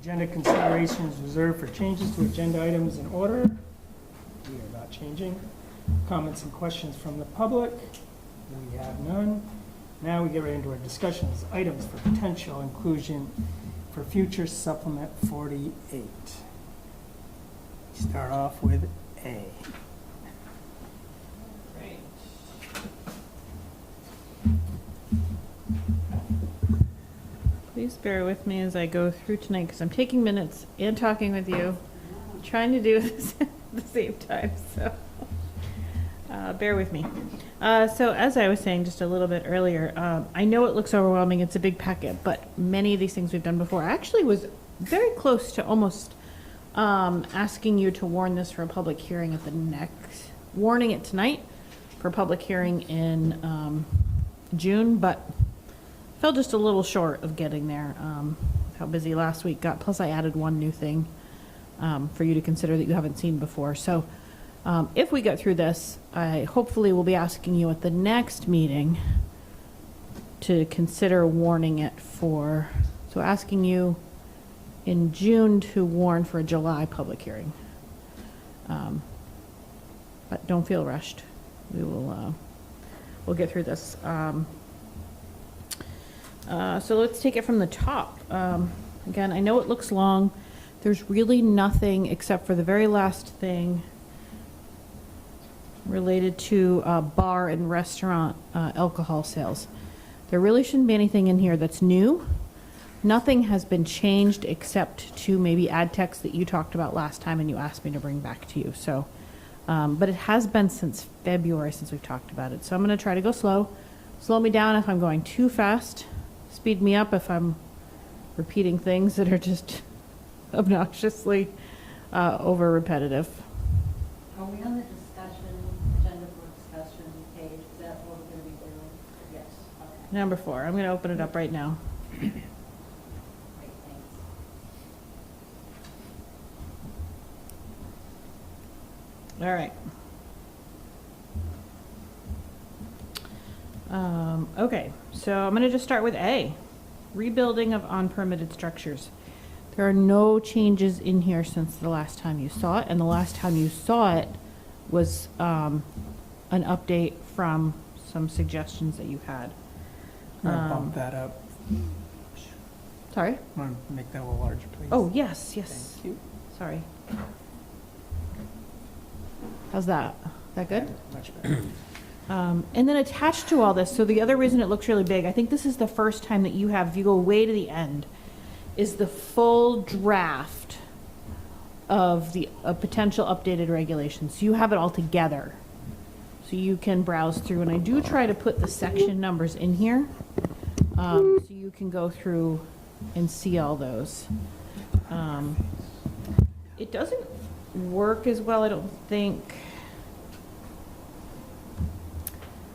Agenda considerations reserved for changes to agenda items in order. We are not changing. Comments and questions from the public. We have none. Now we get right into our discussions, items for potential inclusion for future supplement 48. Start off with A. Please bear with me as I go through tonight because I'm taking minutes and talking with you, trying to do this at the same time, so bear with me. So as I was saying just a little bit earlier, I know it looks overwhelming, it's a big packet, but many of these things we've done before. I actually was very close to almost asking you to warn this for a public hearing at the next, warning it tonight for a public hearing in June, but fell just a little short of getting there. How busy last week got. Plus, I added one new thing for you to consider that you haven't seen before. So, if we get through this, I hopefully will be asking you at the next meeting to consider warning it for. So, asking you in June to warn for a July public hearing. But don't feel rushed. We will. We'll get through this. So let's take it from the top. Again, I know it looks long. There's really nothing except for the very last thing related to bar and restaurant alcohol sales. There really shouldn't be anything in here that's new. Nothing has been changed except to maybe add text that you talked about last time and you asked me to bring back to you. So, but it has been since February since we've talked about it. So I'm going to try to go slow. Slow me down if I'm going too fast. Speed me up if I'm repeating things that are just obnoxiously over repetitive. Are we on the discussion, agenda for discussion page? Is that what we're going to be doing? Yes. Okay. Number 4. I'm going to open it up right now. Great, thanks. All right. Okay, so I'm going to just start with A, rebuilding of unpermitted structures. There are no changes in here since the last time you saw it, and the last time you saw it was an update from some suggestions that you had. I'm going to bump that up. Sorry? I want to make that a little larger, please. Oh, yes, yes. Thank you. Sorry. How's that? That good? Much better. And then attached to all this, so the other reason it looks really big, I think this is the first time that you have, if you go way to the end, is the full draft of the potential updated regulations. You have it all together, so you can browse through. And I do try to put the section numbers in here, so you can go through and see all those. It doesn't work as well, I don't think.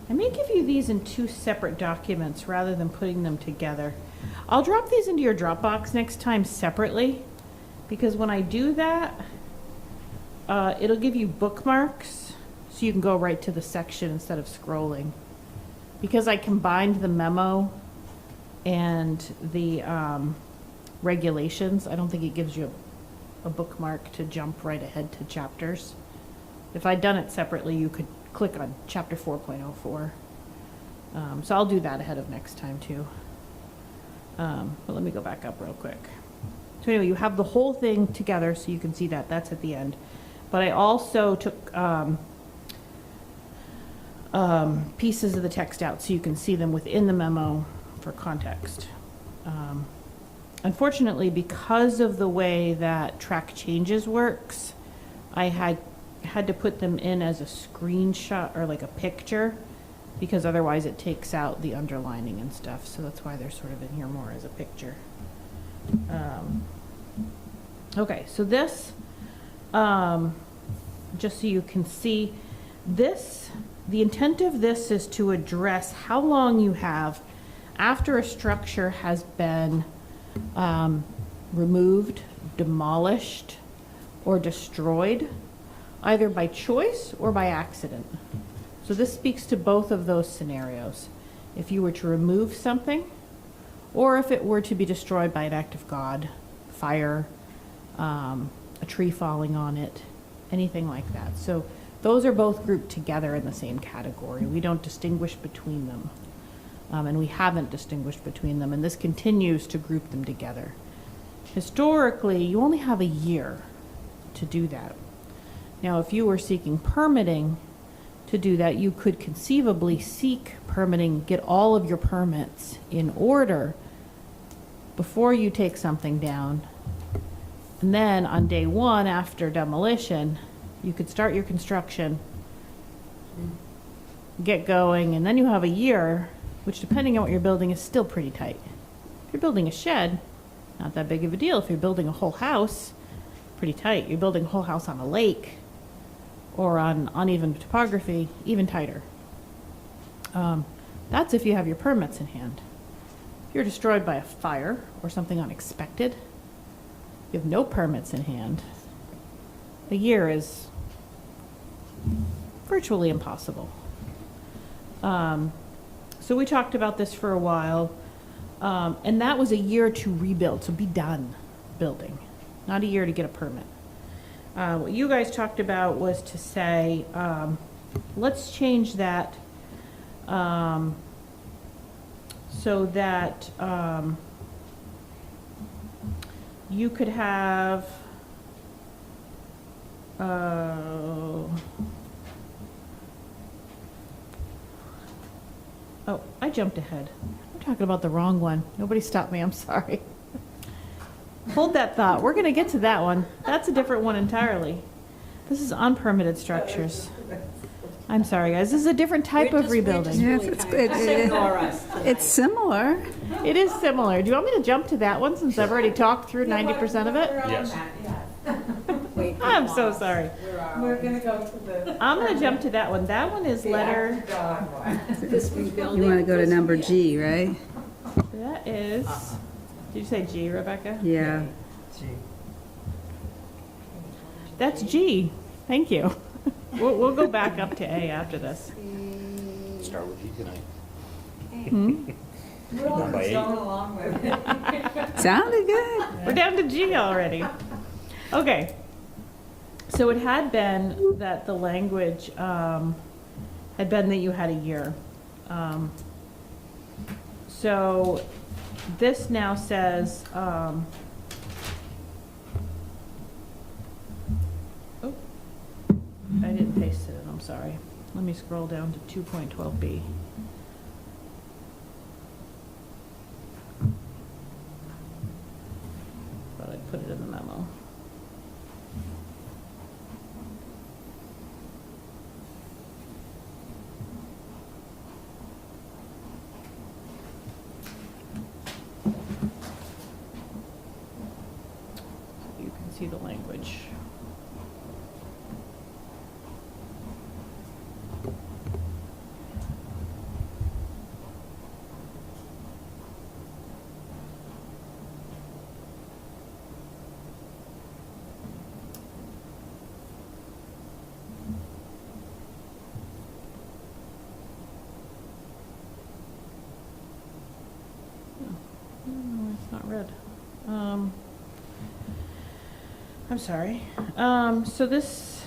I may give you these in 2 separate documents rather than putting them together. I'll drop these into your Dropbox next time separately, because when I do that, it'll give you bookmarks so you can go right to the section instead of scrolling. Because I combined the memo and the regulations, I don't think it gives you a bookmark to jump right ahead to chapters. If I'd done it separately, you could click on chapter 4.04. So I'll do that ahead of next time too. But let me go back up real quick. So anyway, you have the whole thing together so you can see that. That's at the end. But I also took pieces of the text out so you can see them within the memo for context. Unfortunately, because of the way that track changes works, I had to put them in as a screenshot or like a picture, because otherwise it takes out the underlining and stuff. So that's why they're sort of in here more as a picture. Okay, so this, just so you can see, this, the intent of this is to address how long you have after a structure has been removed, demolished, or destroyed, either by choice or by accident. So this speaks to both of those scenarios. If you were to remove something, or if it were to be destroyed by an act of God, fire, a tree falling on it, anything like that. So those are both grouped together in the same category. We don't distinguish between them. And we haven't distinguished between them, and this continues to group them together. Historically, you only have a year to do that. Now, if you were seeking permitting to do that, you could conceivably seek permitting, get all of your permits in order before you take something down. And then on day one after demolition, you could start your construction, get going, and then you have a year, which depending on what you're building is still pretty tight. If you're building a shed, not that big of a deal. If you're building a whole house, pretty tight. You're building a whole house on a lake or on uneven topography, even tighter. That's if you have your permits in hand. If you're destroyed by a fire or something unexpected, you have no permits in hand, a year is virtually impossible. So we talked about this for a while, and that was a year to rebuild, so be done building, not a year to get a permit. What you guys talked about was to say, let's change that so that you could have oh, I jumped ahead. I'm talking about the wrong one. Nobody stop me, I'm sorry. Hold that thought. We're going to get to that one. That's a different one entirely. This is unpermitted structures. I'm sorry, guys. This is a different type of rebuilding. Yes, it's similar. It is similar. Do you want me to jump to that one since I've already talked through 90% of it? Yes. I'm so sorry. We're gonna go to the. I'm going to jump to that one. That one is letter. You want to go to number G, right? That is. Did you say G, Rebecca? Yeah. That's G. Thank you. We'll go back up to A after this. Start with G tonight. We're all by eight. going along with it. Sounded good. We're down to G already. Okay. So it had been that the language had been that you had a year. So this now says, oh, I didn't paste it in, I'm sorry. Let me scroll down to 2.12B. Thought I'd put it in the memo. You can see the language. No, it's not red. I'm sorry. So this.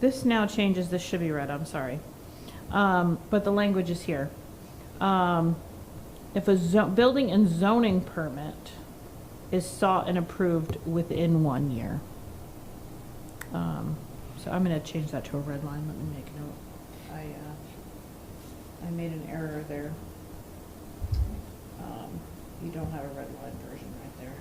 This now changes, this should be red, I'm sorry. But the language is here. If a building and zoning permit is sought and approved within 1 year. So I'm going to change that to a red line. Let me make a note. I made an error there. You don't have a red line version right there.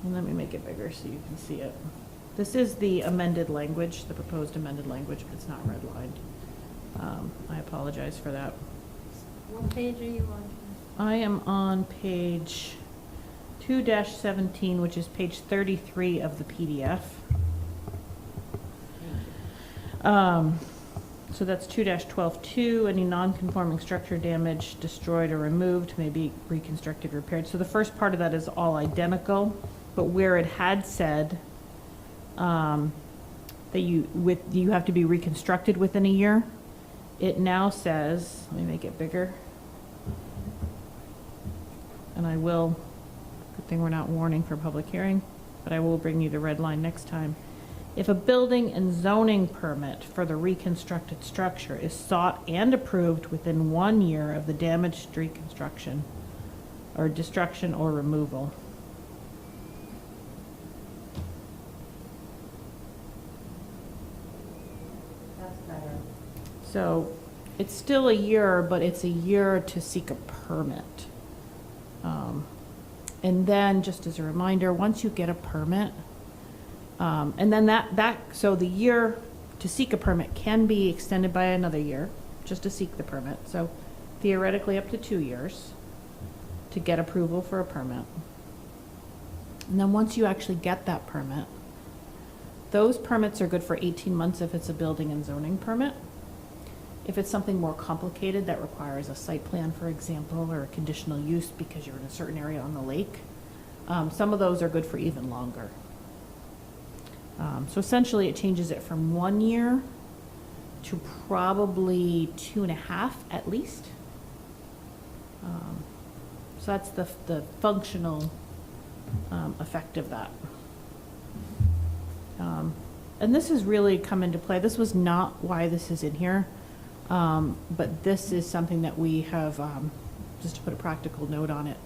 And let me make it bigger so you can see it. This is the amended language, the proposed amended language, but it's not redlined. I apologize for that. What page are you on? I am on page 2-17, which is page 33 of the PDF. So that's 2-12-2, any non-conforming structure damaged, destroyed, or removed may be reconstructed, repaired. So the first part of that is all identical, but where it had said that you have to be reconstructed within a year, it now says, let me make it bigger, and I will, good thing we're not warning for public hearing, but I will bring you the red line next time. If a building and zoning permit for the reconstructed structure is sought and approved within 1 year of the damaged reconstruction or destruction or removal. That's better. So it's still a year, but it's a year to seek a permit. And then, just as a reminder, once you get a permit, and then so the year to seek a permit can be extended by another year, just to seek the permit. So theoretically up to 2 years to get approval for a permit. And then once you actually get that permit, those permits are good for 18 months if it's a building and zoning permit. If it's something more complicated that requires a site plan, for example, or a conditional use because you're in a certain area on the lake, some of those are good for even longer. So essentially it changes it from 1 year to probably 2.5 at least. So that's the functional effect of that. And this has really come into play. This was not why this is in here, but this is something that we have, just to put a practical note on it,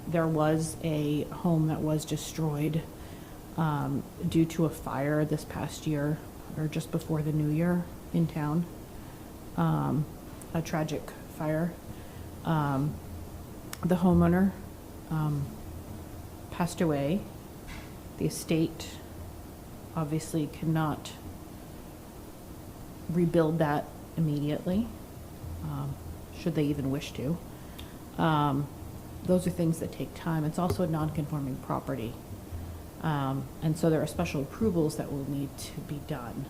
there was a home that was destroyed due to a fire this past year, or just before the new year in town, a tragic fire. The homeowner passed away. The estate obviously cannot rebuild that immediately, should they even wish to. Those are things that take time. It's also a non-conforming property. And so there are special approvals that will need to be done,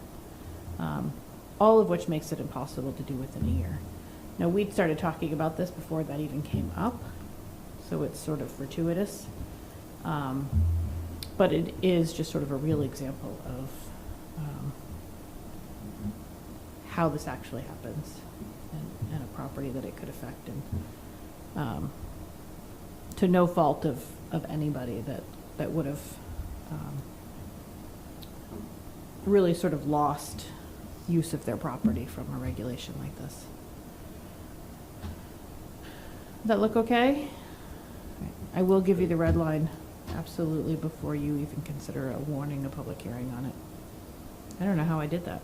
all of which makes it impossible to do within a year. Now, we'd started talking about this before that even came up, so it's sort of fortuitous. But it is just sort of a real example of how this actually happens and a property that it could affect, and to no fault of anybody that would have really sort of lost use of their property from a regulation like this. Does that look okay? I will give you the red line absolutely before you even consider a warning, a public hearing on it. I don't know how I did that.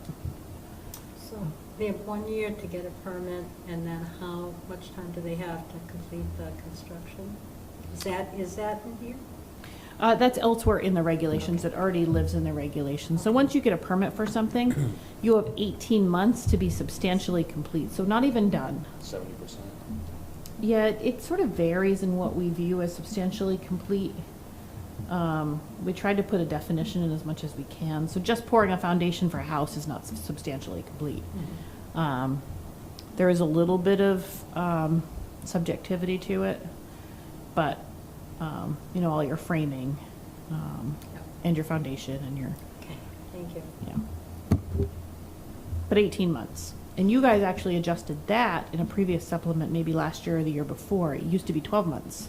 So they have 1 year to get a permit, and then how much time do they have to complete the construction? Is that in here? That's elsewhere in the regulations. It already lives in the regulations. So once you get a permit for something, you have 18 months to be substantially complete. So not even done. 70%. Yeah, it sort of varies in what we view as substantially complete. We tried to put a definition in as much as we can. So just pouring a foundation for a house is not substantially complete. Mm-hmm. There is a little bit of subjectivity to it, but all your framing and your foundation and your, Okay, thank you. yeah. But 18 months. And you guys actually adjusted that in a previous supplement, maybe last year or the year before. It used to be 12 months,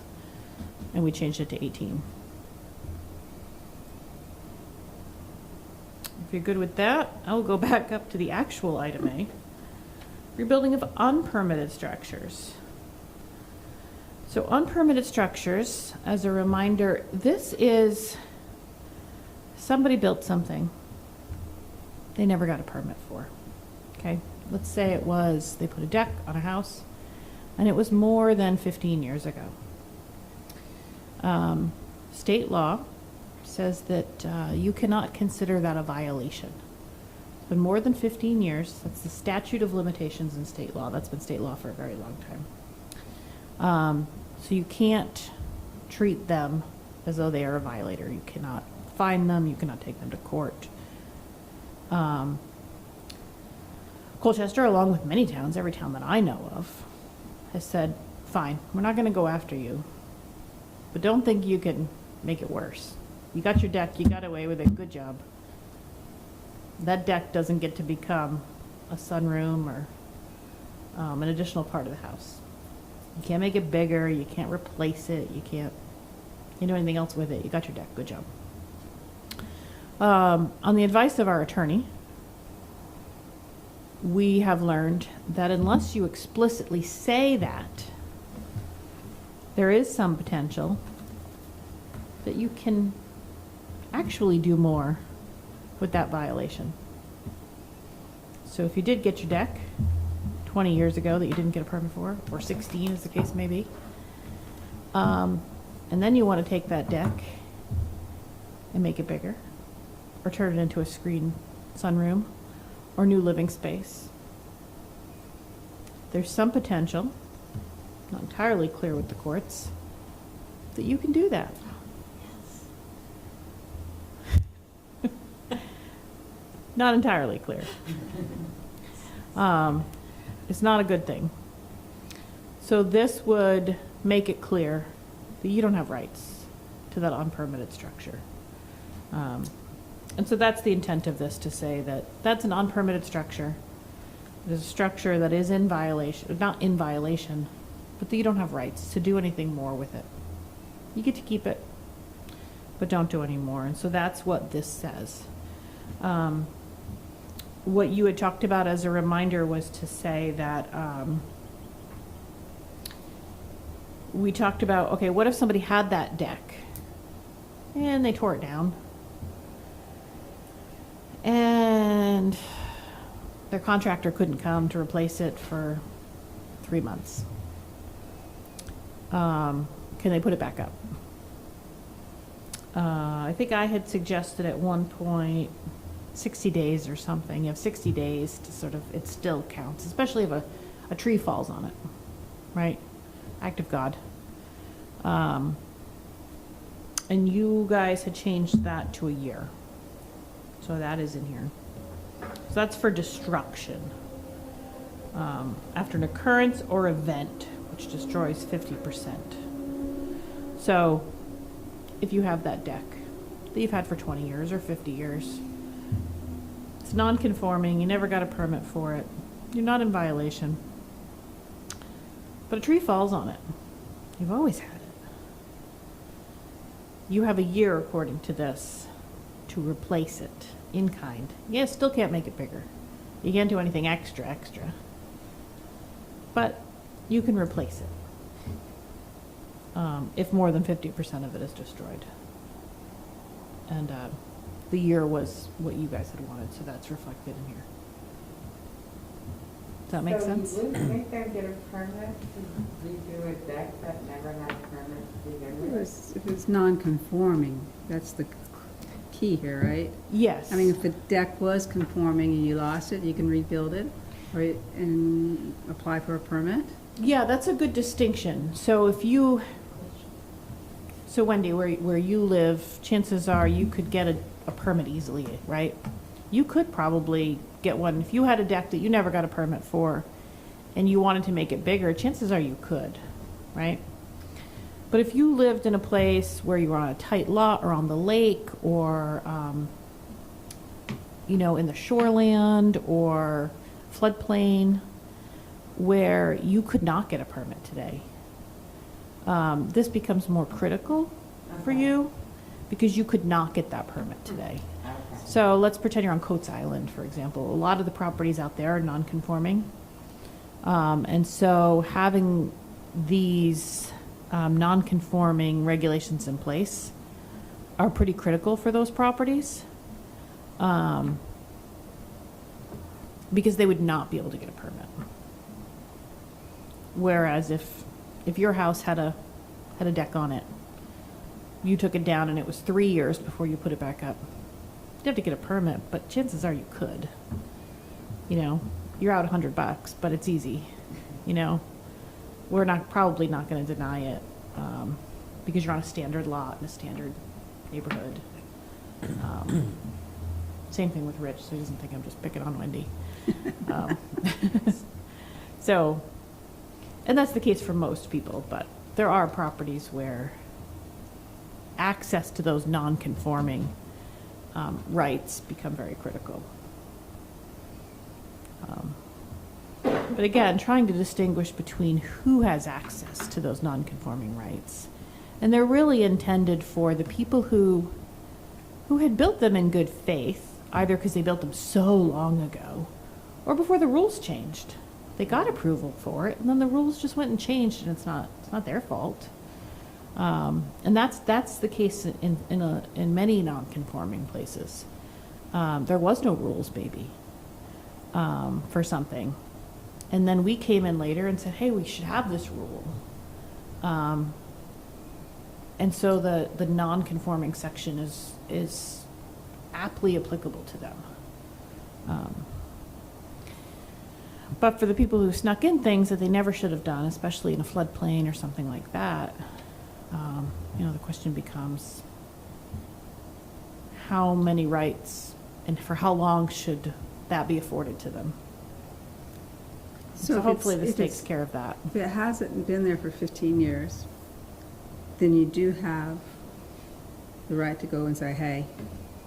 and we changed it to 18. If you're good with that, I'll go back up to the actual item A. Rebuilding of unpermitted structures. So unpermitted structures, as a reminder, this is somebody built something they never got a permit for, okay? Let's say it was, they put a deck on a house, and it was more than 15 years ago. State law says that you cannot consider that a violation. It's been more than 15 years. That's the statute of limitations in state law. That's been state law for a very long time. So you can't treat them as though they are a violator. You cannot fine them. You cannot take them to court. Colchester, along with many towns, every town that I know of, has said, fine, we're not gonna go after you, but don't think you can make it worse. You got your deck, you got away with it, good job. That deck doesn't get to become a sunroom or an additional part of the house. You can't make it bigger, you can't replace it, you can't do anything else with it. You got your deck, good job. On the advice of our attorney, we have learned that unless you explicitly say that, there is some potential that you can actually do more with that violation. So if you did get your deck 20 years ago that you didn't get a permit for, or 16 as the case may be, and then you want to take that deck and make it bigger, or turn it into a screen sunroom, or new living space, there's some potential, not entirely clear with the courts, that you can do that. Not entirely clear. It's not a good thing. So this would make it clear that you don't have rights to that unpermitted structure. And so that's the intent of this, to say that that's an unpermitted structure. It is a structure that is in violation, not in violation, but that you don't have rights to do anything more with it. You get to keep it, but don't do any more. And so that's what this says. What you had talked about as a reminder was to say that we talked about, okay, what if somebody had that deck and they tore it down and their contractor couldn't come to replace it for 3 months? Can they put it back up? I think I had suggested at one point 60 days or something. You have 60 days to sort of, it still counts, especially if a tree falls on it, right? Act of God. And you guys had changed that to a year. So that is in here. So that's for destruction. After an occurrence or event, which destroys 50%. So if you have that deck that you've had for 20 years or 50 years, it's non-conforming, you never got a permit for it, you're not in violation, but a tree falls on it. You've always had it. You have a year, according to this, to replace it in kind. Yeah, still can't make it bigger. You can't do anything extra, but you can replace it if more than 50% of it is destroyed. And the year was what you guys had wanted, so that's reflected in here. Does that make sense? So you wouldn't make them get a permit to redo a deck that never had a permit to begin with? If it's non-conforming, that's the key here, right? Yes. I mean, if the deck was conforming and you lost it, you can rebuild it, right, and apply for a permit? Yeah, that's a good distinction. So so Wendy, where you live, chances are you could get a permit easily, right? You could probably get one. If you had a deck that you never got a permit for and you wanted to make it bigger, chances are you could, right? But if you lived in a place where you were on a tight lot or on the lake or, in the shoreland or floodplain where you could not get a permit today, this becomes more critical for you because you could not get that permit today. Okay. So let's pretend you're on Coates Island, for example. A lot of the properties out there are non-conforming. And so having these non-conforming regulations in place are pretty critical for those properties because they would not be able to get a permit. Whereas if your house had a deck on it, you took it down and it was 3 years before you put it back up, you'd have to get a permit, but chances are you could. You're out $100, but it's easy. We're probably not going to deny it because you're on a standard lot in a standard neighborhood. Same thing with Rich, so he doesn't think I'm just picking on Wendy. Um, So, and that's the case for most people, but there are properties where access to those non-conforming rights become very critical. But again, trying to distinguish between who has access to those non-conforming rights. And they're really intended for the people who had built them in good faith, either because they built them so long ago or before the rules changed. They got approval for it, and then the rules just went and changed, and it's not their fault. And that's the case in many non-conforming places. There was no rules, maybe, for something, and then we came in later and said, "Hey, we should have this rule." And so the non-conforming section is aptly applicable to them. But for the people who snuck in things that they never should have done, especially in a floodplain or something like that, the question becomes, how many rights and for how long should that be afforded to them? So hopefully this takes care of that. If it hasn't been there for 15 years, then you do have the right to go and say, hey,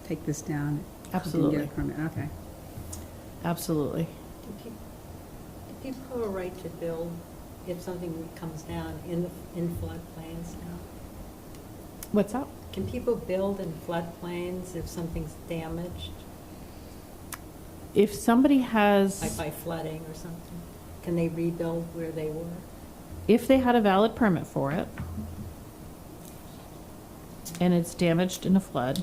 take this down. Absolutely. You can get a permit. Okay. Absolutely. Do people have a right to build if something comes down in floodplains now? What's up? Can people build in floodplains if something's damaged, If somebody has, like by flooding or something? Can they rebuild where they were? if they had a valid permit for it, and it's damaged in a flood,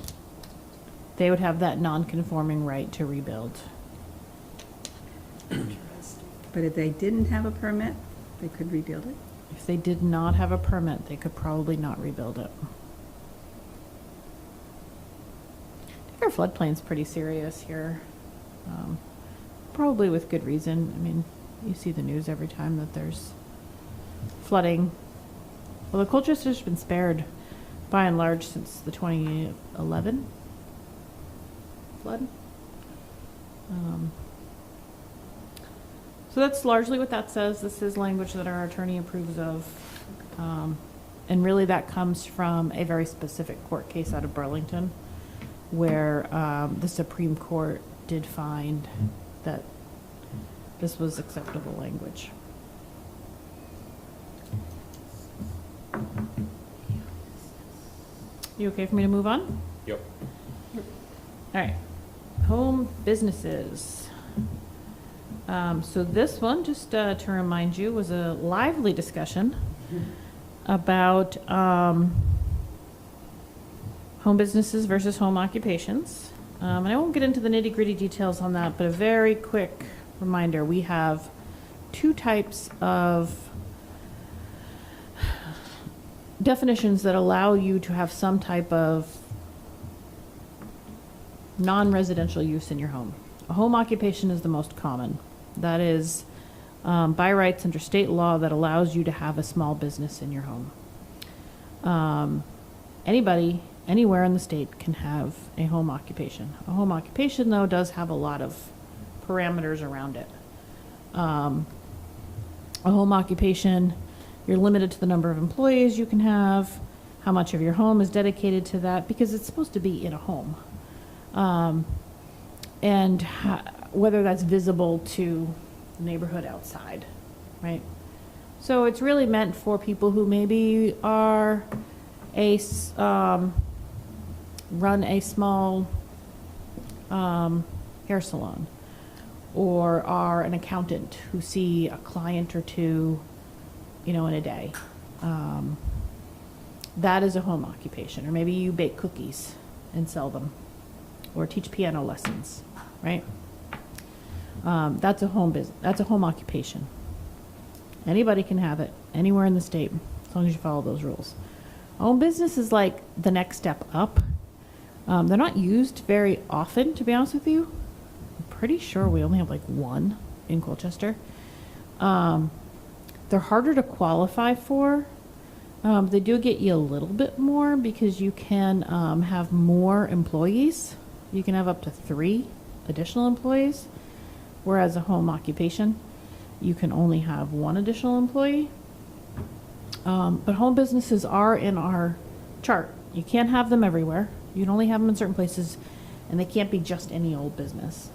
they would have that non-conforming right to rebuild. But if they didn't have a permit, they could rebuild it? If they did not have a permit, they could probably not rebuild it. I think our floodplain's pretty serious here. Probably with good reason. I mean, you see the news every time that there's flooding. Well, the Colchester's been spared by and large since the 2011 flood. So that's largely what that says. This is language that our attorney approves of. And really that comes from a very specific court case out of Burlington where the Supreme Court did find that this was acceptable language. You okay for me to move on? Yep. All right. Home businesses. So this one, just to remind you, was a lively discussion about home businesses versus home occupations. And I won't get into the nitty-gritty details on that, but a very quick reminder, we have two types of definitions that allow you to have some type of non-residential use in your home. A home occupation is the most common. That is by rights under state law that allows you to have a small business in your home. Anybody, anywhere in the state can have a home occupation. A home occupation, though, does have a lot of parameters around it. A home occupation, you're limited to the number of employees you can have, how much of your home is dedicated to that, because it's supposed to be in a home. And whether that's visible to the neighborhood outside, right? So it's really meant for people who maybe are run a small hair salon, or are an accountant who see a client or two, in a day. That is a home occupation. Or maybe you bake cookies and sell them, or teach piano lessons, right? That's a home business. That's a home occupation. Anybody can have it anywhere in the state as long as you follow those rules. Home business is like the next step up. They're not used very often, to be honest with you. I'm pretty sure we only have like one in Colchester. They're harder to qualify for. They do get you a little bit more because you can have more employees you can have up to 3 additional employees, whereas a home occupation, you can only have 1 additional employee. But home businesses are in our chart. You can't have them everywhere. You can only have them in certain places, and they can't be just any old business.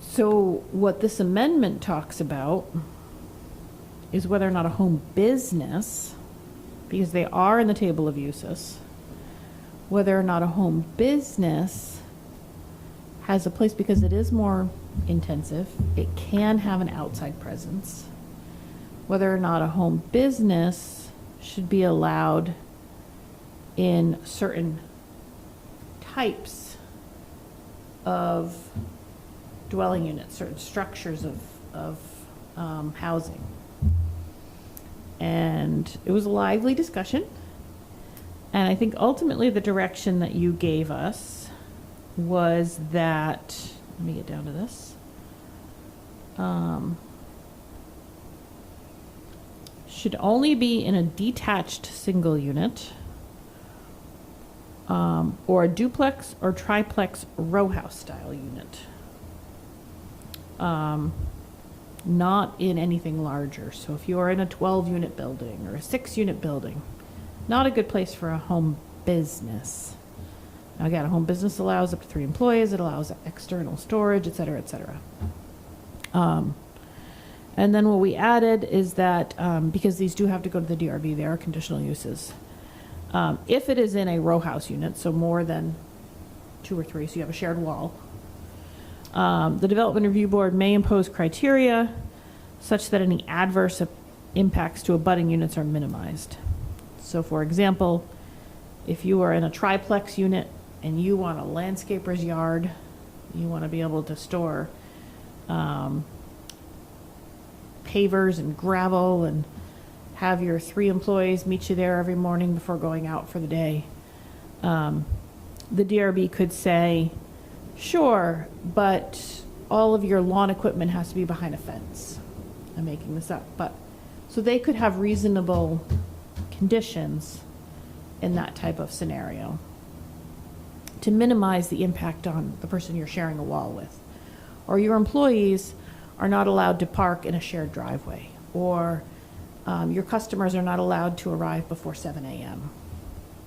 So what this amendment talks about is whether or not a home business, because they are in the table of uses, whether or not a home business has a place, because it is more intensive, it can have an outside presence, whether or not a home business should be allowed in certain types of dwelling units, certain structures of housing. And it was a lively discussion. And I think ultimately the direction that you gave us was that, let me get down to this. Should only be in a detached single unit, or a duplex or triplex row house style unit. Not in anything larger. So if you are in a 12-unit building or a 6-unit building, not a good place for a home business. Now again, a home business allows up to 3 employees, it allows external storage, et cetera, et cetera. And then what we added is that, because these do have to go to the DRB, they are conditional uses. If it is in a row house unit, so more than 2 or 3, so you have a shared wall, the Development Review Board may impose criteria such that any adverse impacts to abutting units are minimized. So for example, if you are in a triplex unit and you want a landscaper's yard, you want to be able to store pavers and gravel and have your 3 employees meet you there every morning before going out for the day, the DRB could say, sure, but all of your lawn equipment has to be behind a fence. I'm making this up, but so they could have reasonable conditions in that type of scenario to minimize the impact on the person you're sharing a wall with. Or your employees are not allowed to park in a shared driveway, or your customers are not allowed to arrive before 7 a.m.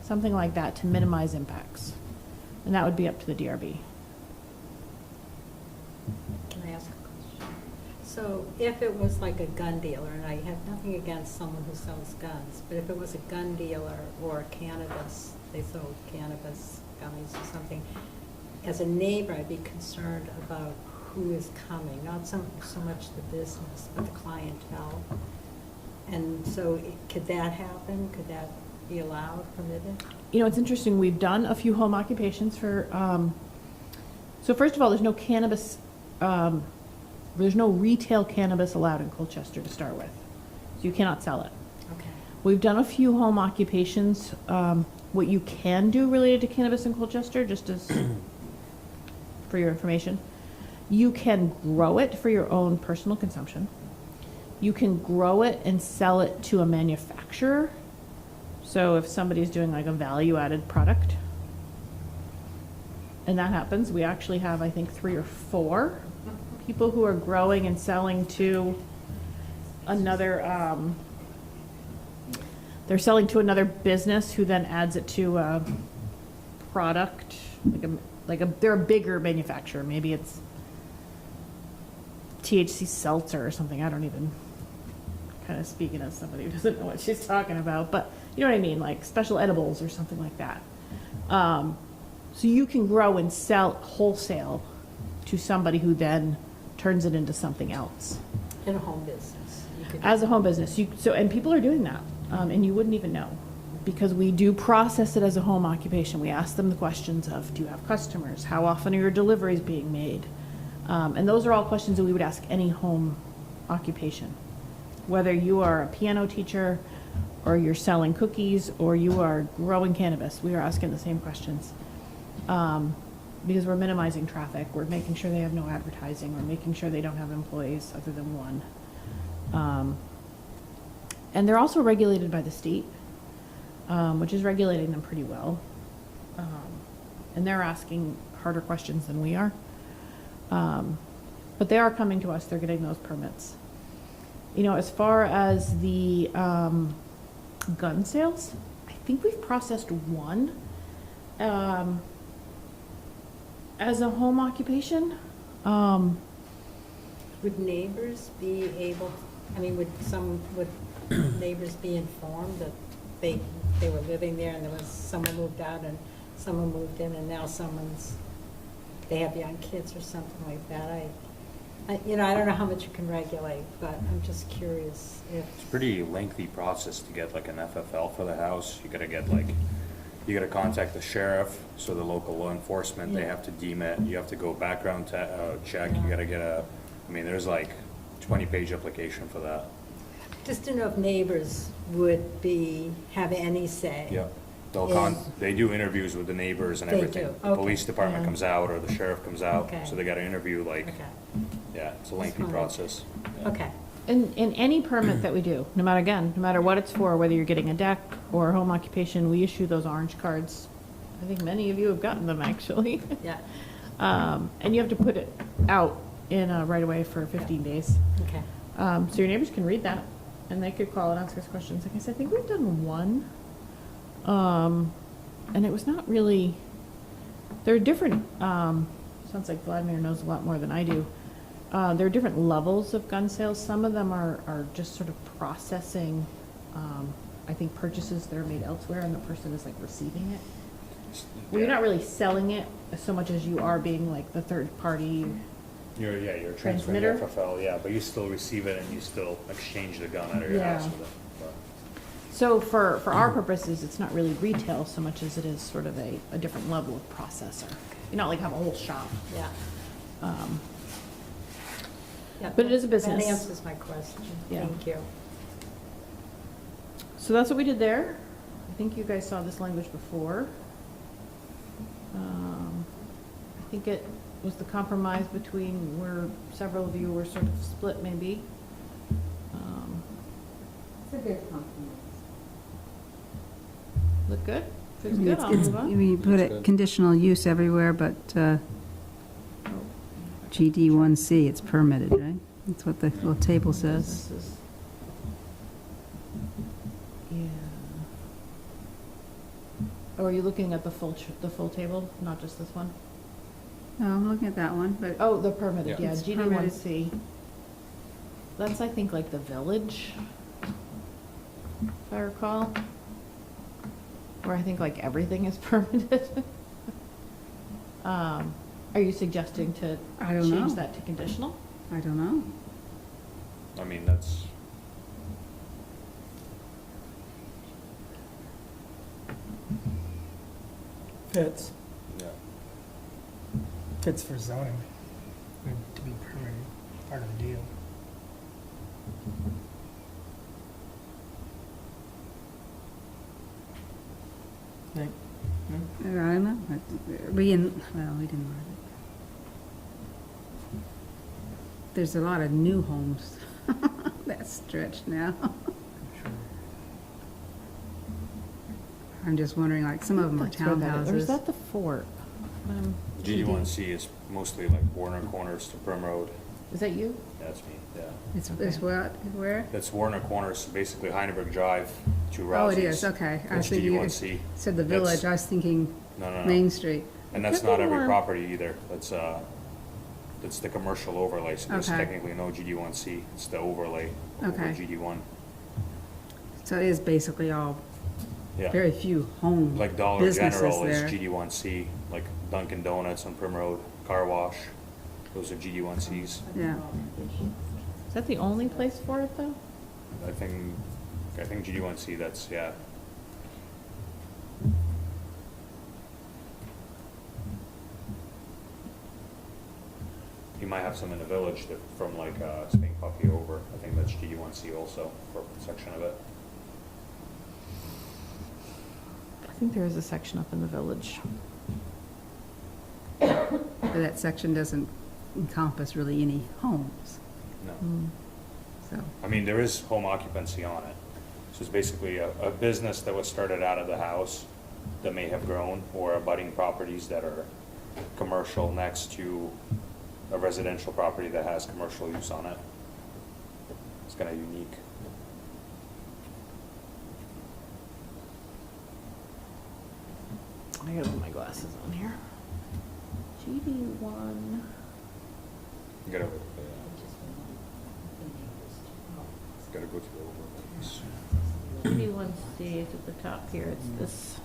Something like that to minimize impacts. And that would be up to the DRB. Can I ask a question? So if it was like a gun dealer, and I have nothing against someone who sells guns, but if it was a gun dealer or cannabis, they sold cannabis gummies or something, as a neighbor, I'd be concerned about who is coming, not so much the business, but the clientele. And so could that happen? Could that be allowed, permitted? You know, it's interesting. We've done a few home occupations for, so first of all, there's no cannabis, there's no retail cannabis allowed in Colchester to start with. So you cannot sell it. Okay. We've done a few home occupations. What you can do related to cannabis in Colchester, just as for your information, you can grow it for your own personal consumption. You can grow it and sell it to a manufacturer. So if somebody's doing like a value-added product, and that happens, we actually have, I think, 3 or 4 people who are growing and selling to another, they're selling to another business who then adds it to a product, they're a bigger manufacturer. Maybe it's THC seltzer or something. I don't even, kind of speaking as somebody who doesn't know what she's talking about, but you know what I mean, like special edibles or something like that. So you can grow and sell wholesale to somebody who then turns it into something else. In a home business. You could As a home business, and people are doing that, and you wouldn't even know, because we do process it as a home occupation. We ask them the questions of, do you have customers? How often are your deliveries being made? And those are all questions that we would ask any home occupation. Whether you are a piano teacher, or you're selling cookies, or you are growing cannabis, we are asking the same questions. Because we're minimizing traffic, we're making sure they have no advertising, we're making sure they don't have employees other than 1. And they're also regulated by the state. which is regulating them pretty well. And they're asking harder questions than we are. But they are coming to us, they're getting those permits. You know, as far as the gun sales, I think we've processed one as a home occupation. Would neighbors be able, I mean, would neighbors be informed that they were living there and there was someone moved out and someone moved in and now they have young kids or something like that? You know, I don't know how much you can regulate, but I'm just curious if. It's a pretty lengthy process to get like an FFL for the house. You gotta contact the sheriff, so the local law enforcement, they Yeah. have to deem it. You have to go background check. You gotta get there's like 20-page application for that. Just to know if neighbors would have any say. Yep. Is- They do interviews with the neighbors and They everything. do, The police okay. department Yeah. comes out or the sheriff comes out, Okay. so they gotta interview like, Okay, yeah, it's a lengthy fine. process. Yeah. okay. In any permit that we do, no matter what it's for, whether you're getting a deck or a home occupation, we issue those orange cards. I think many of you have gotten them, actually. Yeah, And you have to put it out in a right away for 15 days. okay. So your neighbors can read that, and they could call and ask us questions. Like I said, I think we've done one. And it was not really, there are different, sounds like Vladimir knows a lot more than I do. There are different levels of gun sales. Some of them are just sort of processing, I think, purchases that are made elsewhere, and the person is like receiving it. Well, you're not really selling it so much as you are being like the third party. You're transferring Transmitter? the FFL, yeah, but you still receive it and you still exchange the gun out of your Yeah. house with it. But- So for our purposes, it's not really retail so much as it is sort of a different level of processor. You're not like have a whole shop. Yeah. Um, Yeah, But it is a business. That answers my question. Yeah. Thank you. So that's what we did there. I think you guys saw this language before. I think it was the compromise between where several of you were sort of split maybe. It's a good compromise. Look good? I Feels mean, good, I'll move on. We put Looks it good. conditional use everywhere, but GD1C, it's permitted, right? That's what the little table says. This is- Yeah. Oh, are you looking at the full table, not just this one? No, I'm looking at that one, but Oh, the permitted, Yeah. yeah, It's GD1C. That's, I think, like the village, if I recall. Where I think like everything is permitted. Are you suggesting to I don't change know. that to conditional? I don't know. I mean, that's, Fits, yeah. fits for zoning, to be permitted, part of the deal. Think, I don't know. We didn't write it. There's a lot of new homes. That stretch now. sure. I'm just wondering, like, some of them are That's where that is. Or is townhouses. that the fort? GD1C is mostly like Warner Corners to Prim Road. Is that you? That's me, yeah. It's what, where? That's Warner Corners, basically Heidelberg Drive to Oh, Rousey's. it is, okay. I That's see you GD1C. said the That's- village, I was thinking No. Main Street. And that's Could be not every more. property either. That's the commercial overlay, so there's Okay. technically no GD1C. It's the overlay over Okay. GD1. So it is basically all, Yeah. very few home Like Dollar businesses General is there. GD1C, like Dunkin' Donuts on Prim Road, Car Wash, those are GD1Cs. Yeah. Is that the only place for it though? I think GD1C, that's, yeah. You might have some in the village that from like Spain Puppy over. I think that's GD1C also for a section of it. I think there is a section up in the village. But that section doesn't encompass really any homes, No. Mm. so. I mean, there is home occupancy on it. So it's basically a business that was started out of the house that may have grown, or abutting properties that are commercial next to a residential property that has commercial use on it. It's kind of unique. I gotta put my glasses on here. GD1. You gotta go to the overlays. GD1C is at the top here. It's this.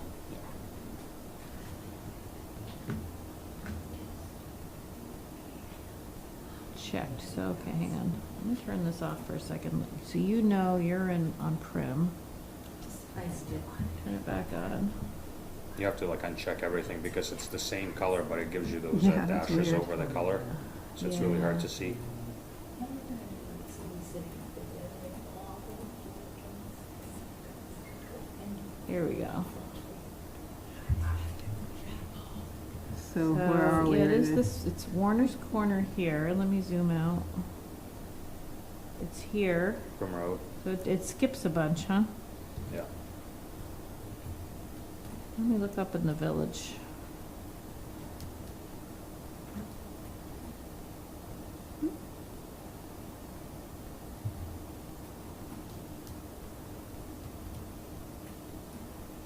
Checked. So, okay, hang on. Let me turn this off for a second. So you know you're in on prim. Turn it back on. You have to like uncheck everything because it's the same color, but it gives you those Yeah, that's dashes weird. over the color. So it's really hard to see. Here we go. So where are we? Yeah, it right is now? this, it's Warner's Corner here. Let me zoom out. It's here. From road, So it skips a bunch, huh? yeah. Let me look up in the village.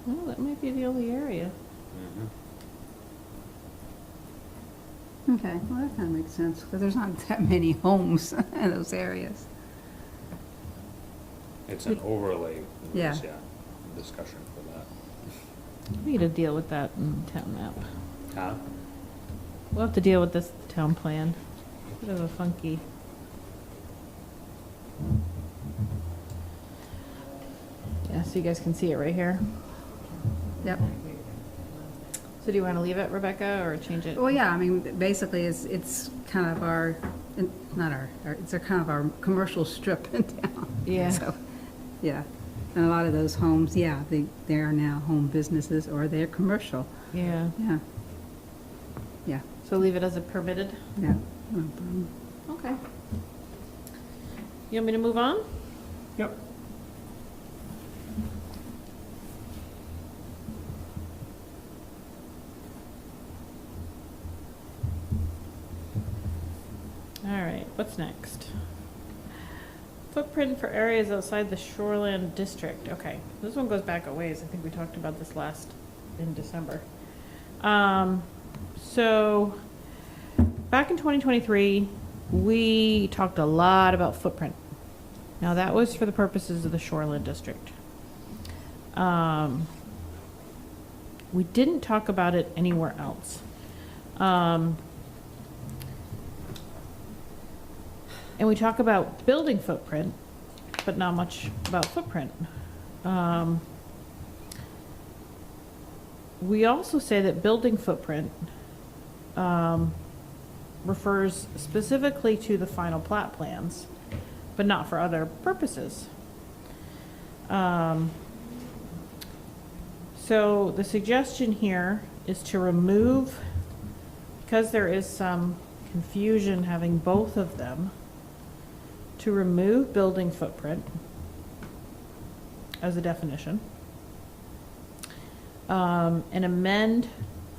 Oh, that might be the only area. Mhm. Okay, well, that kind of makes sense, because there's not that many homes in those areas. It's an overlay. Yeah. Discussion for that. We need to deal with that in town map. Huh? We'll have to deal with this town plan. Bit of a funky. Yeah, so you guys can see it right here. Yep. So do you want to leave it, Rebecca, or change it? Well, yeah, I mean, basically, it's kind of our, not our, it's a kind of our commercial strip in town. Yeah. So, yeah. And a lot of those homes, yeah, they are now home businesses, or they're commercial. Yeah. Yeah. Yeah, So leave it as a permitted? yeah. No problem. Okay. You want me to move on? Yep. All right, what's next? Footprint for areas outside the shoreland district. Okay, this one goes back a ways. I think we talked about this last in December. So back in 2023, we talked a lot about footprint. Now that was for the purposes of the shoreland district. We didn't talk about it anywhere else. And we talk about building footprint, but not much about footprint. We also say that building footprint refers specifically to the final plat plans, but not for other purposes. So the suggestion here is to remove, because there is some confusion having both of them, to remove building footprint as a definition, and amend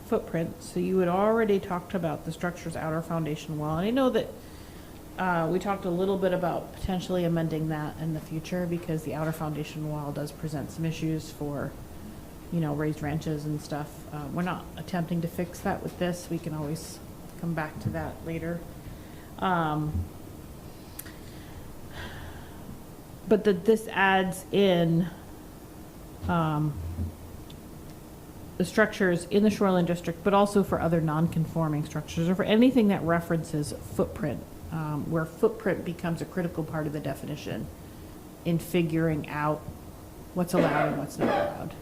footprint. So you had already talked about the structure's outer foundation wall. And I know that we talked a little bit about potentially amending that in the future, because the outer foundation wall does present some issues for, you know, raised ranches and stuff. We're not attempting to fix that with this. We can always come back to that later. But this adds in the structures in the shoreline district, but also for other non-conforming structures, or for anything that references footprint, where footprint becomes a critical part of the definition in figuring out what's allowed and what's not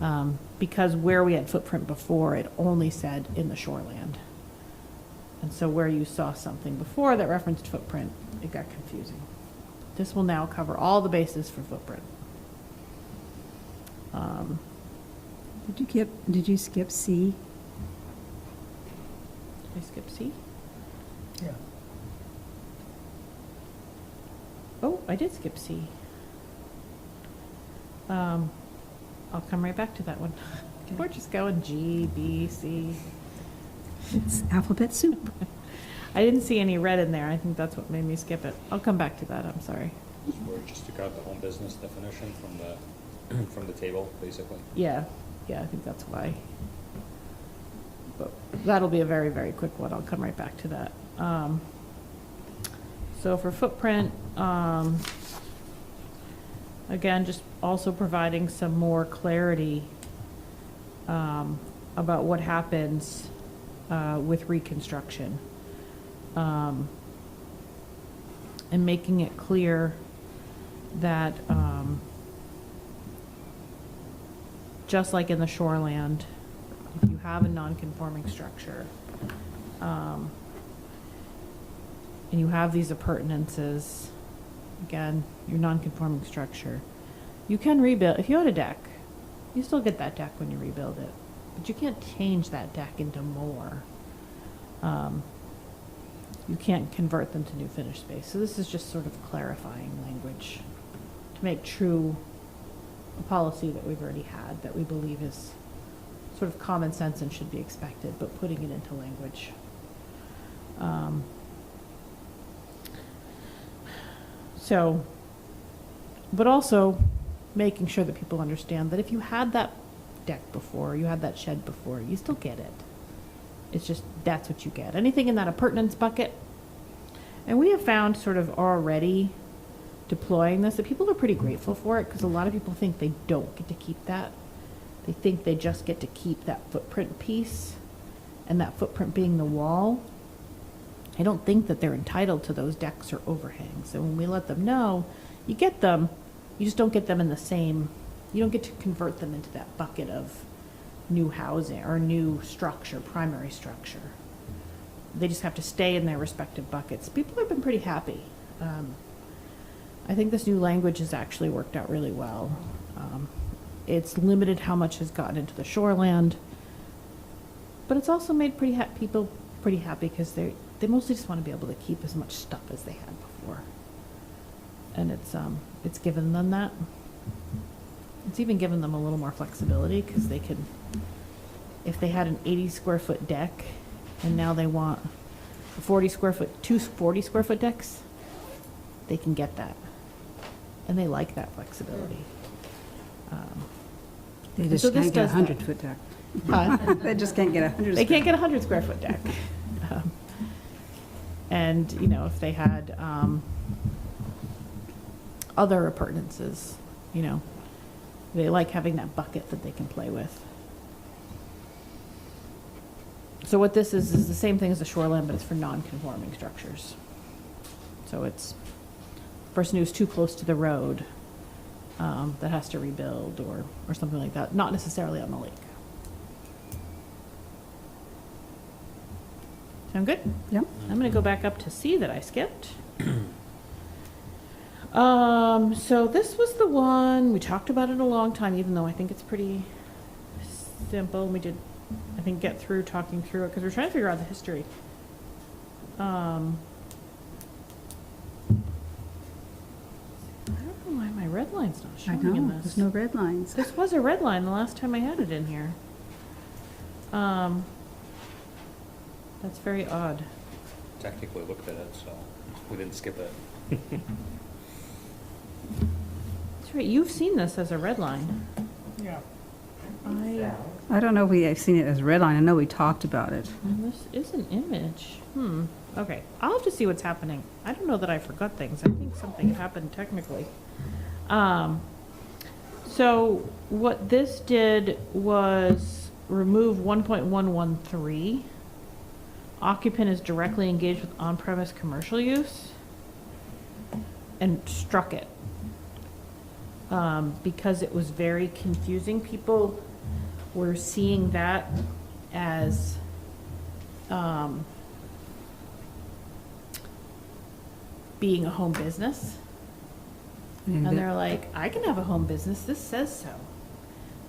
allowed. Because where we had footprint before, it only said in the shoreland. And so where you saw something before that referenced footprint, it got confusing. This will now cover all the bases for footprint. Did you skip C? Did I skip C? Yeah. Oh, I did skip C. I'll come right back to that one. We're just going G, B, C. It's alphabet soup. I didn't see any red in there. I think that's what made me skip it. I'll come back to that. I'm sorry. We're just took out the home business definition from the table, basically. Yeah, I think that's why. But that'll be a very, very quick one. I'll come right back to that. So for footprint, again, just also providing some more clarity about what happens with reconstruction. And making it clear that just like in the shoreland, if you have a non-conforming structure, and you have these appurtenances, again, your non-conforming structure, you can rebuild. If you had a deck, you still get that deck when you rebuild it, but you can't change that deck into more. You can't convert them to new finished space. So this is just sort of clarifying language to make true a policy that we've already had, that we believe is sort of common sense and should be expected, but putting it into language. So, but also making sure that people understand that if you had that deck before, you had that shed before, you still get it. It's just, that's what you get. Anything in that appurtenance bucket. And we have found sort of already deploying this, that people are pretty grateful for it, because a lot of people think they don't get to keep that. They think they just get to keep that footprint piece, and that footprint being the wall. I don't think that they're entitled to those decks or overhangs. And when we let them know, you get them, you just don't get them in the same, you don't get to convert them into that bucket of new housing or new structure, primary structure. They just have to stay in their respective buckets. People have been pretty happy. I think this new language has actually worked out really well. It's limited how much has gotten into the shoreland, but it's also made people pretty happy because they mostly just want to be able to keep as much stuff as they had before, and it's given them that. It's even given them a little more flexibility because they can, if they had an 80 square foot deck and now they want a 40 square foot, two 40 square foot decks, they can get that. And they like that flexibility. They just so this can't get a does that. 100-foot deck. Huh? They just can't get a 100. They can't get a 100 square foot deck. And, you know, if they had other appurtenances, you know, they like having that bucket that they can play with. So what this is the same thing as the shoreline, but it's for non-conforming structures. So it's the person who's too close to the road that has to rebuild or something like that, not necessarily on the lake. Sound good? Yep. I'm going to go back up to C that I skipped. So this was the one, we talked about it a long time, even though I think it's pretty simple. We did, I think, get through talking through it because we're trying to figure out the history. I don't know why my red line's not I showing in know, this. there's no red lines. This was a red line the last time I had it in here. That's very odd. Technically looked at it, so we didn't skip it. That's right, you've seen this as a red line. Yeah. I don't know if we have seen it as red line. I know we talked about it. And this is an image. Okay, I'll have to see what's happening. I don't know that I forgot things. I think something happened technically. So what this did was remove 1.113. Occupant is directly engaged with on-premise commercial use, and struck it. Because it was very confusing. People were seeing that as being a home business. And they're like, I can have a home business. This says so.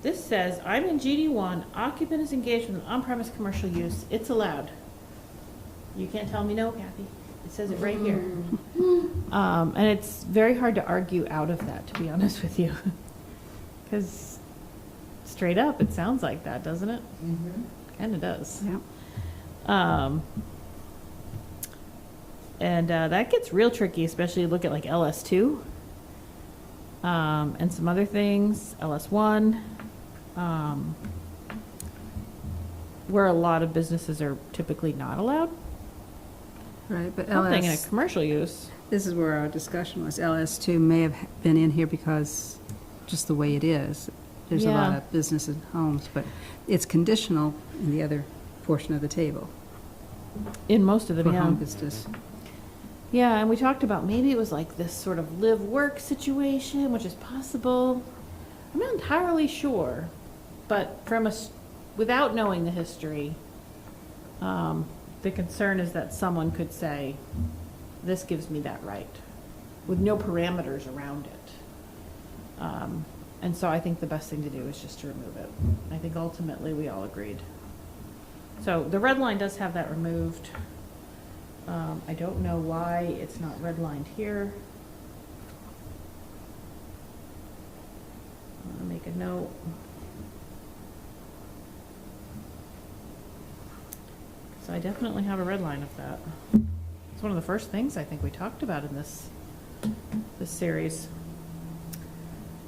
This says, I'm in GD1, occupant is engaged with an on-premise commercial use. It's allowed. You can't tell me no, Kathy. It says it right here. And it's very hard to argue out of that, to be honest with you. Because straight up, it sounds like that, doesn't it? Mm-hmm. Kind of does. Yeah. And that gets real tricky, especially look at like LS2 and some other things, LS1, where a lot of businesses are typically not allowed. Right, but Something in a LS, commercial use. this is where our discussion was. LS2 may have been in here because just the way it is. There's a lot Yeah. of businesses and homes, but it's conditional in the other portion of the table In most of them, for yeah. home business. Yeah, and we talked about maybe it was like this sort of live-work situation, which is possible. I'm not entirely sure, but without knowing the history, the concern is that someone could say, this gives me that right, with no parameters around it. And so I think the best thing to do is just to remove it. I think ultimately we all agreed. So the red line does have that removed. I don't know why it's not redlined here. I'm gonna make a note. So I definitely have a red line of that. It's one of the first things I think we talked about in this series.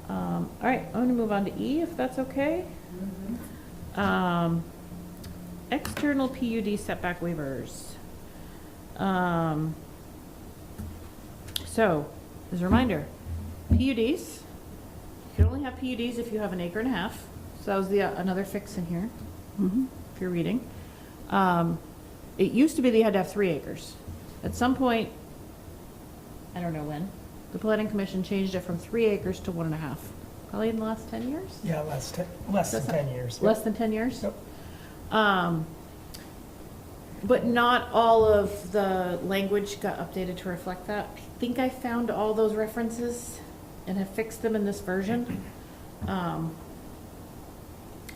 All right, I'm gonna move on to E, if that's okay. External PUD setback waivers. So, as a reminder, PUDs, you can only have PUDs if you have 1.5 acres. So that was another fix in here, Mhm. if you're reading. It used to be that you had to have 3 acres. At some point, I don't know when, the planning commission changed it from 3 acres to 1.5. Probably in the last 10 years? Yeah, less than That's 10 years. Less than 10 years? Yep. But not all of the language got updated to reflect that. I think I found all those references and have fixed them in this version. I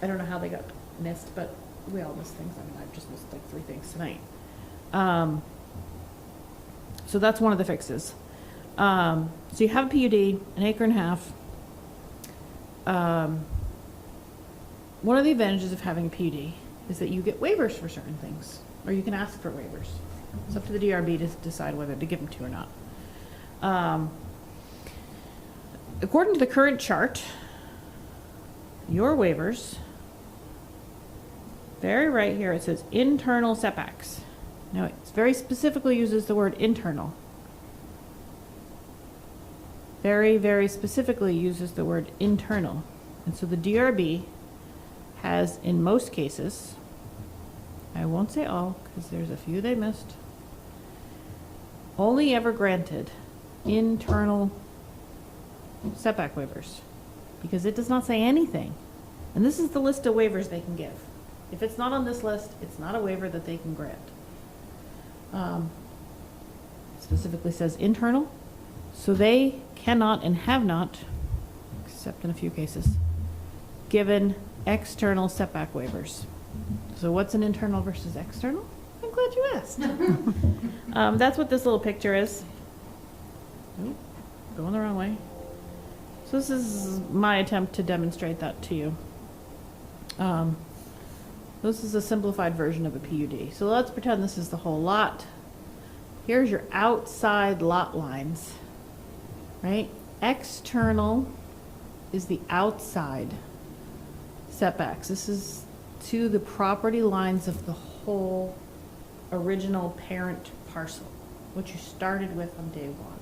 don't know how they got missed, but we all miss things. I mean, I've just missed like 3 things tonight. So that's one of the fixes. So you have a PUD, 1.5 acres. One of the advantages of having a PUD is that you get waivers for certain things, or you can ask for waivers. It's up to the DRB to decide whether to give them to you or not. According to the current chart, your waivers, very right here, it says internal setbacks. Now, it very specifically uses the word internal. Very, very specifically uses the word internal. And so the DRB has, in most cases, I won't say all, because there's a few they missed, only ever granted internal setback waivers, because it does not say anything. And this is the list of waivers they can give. If it's not on this list, it's not a waiver that they can grant. Specifically says internal, so they cannot and have not, except in a few cases, given external setback waivers. So what's an internal versus external? I'm glad you asked. That's what this little picture is. Oop, going the wrong way. So this is my attempt to demonstrate that to you. This is a simplified version of a PUD. So let's pretend this is the whole lot. Here's your outside lot lines, right? External is the outside setbacks. This is to the property lines of the whole original parent parcel, what you started with on day one.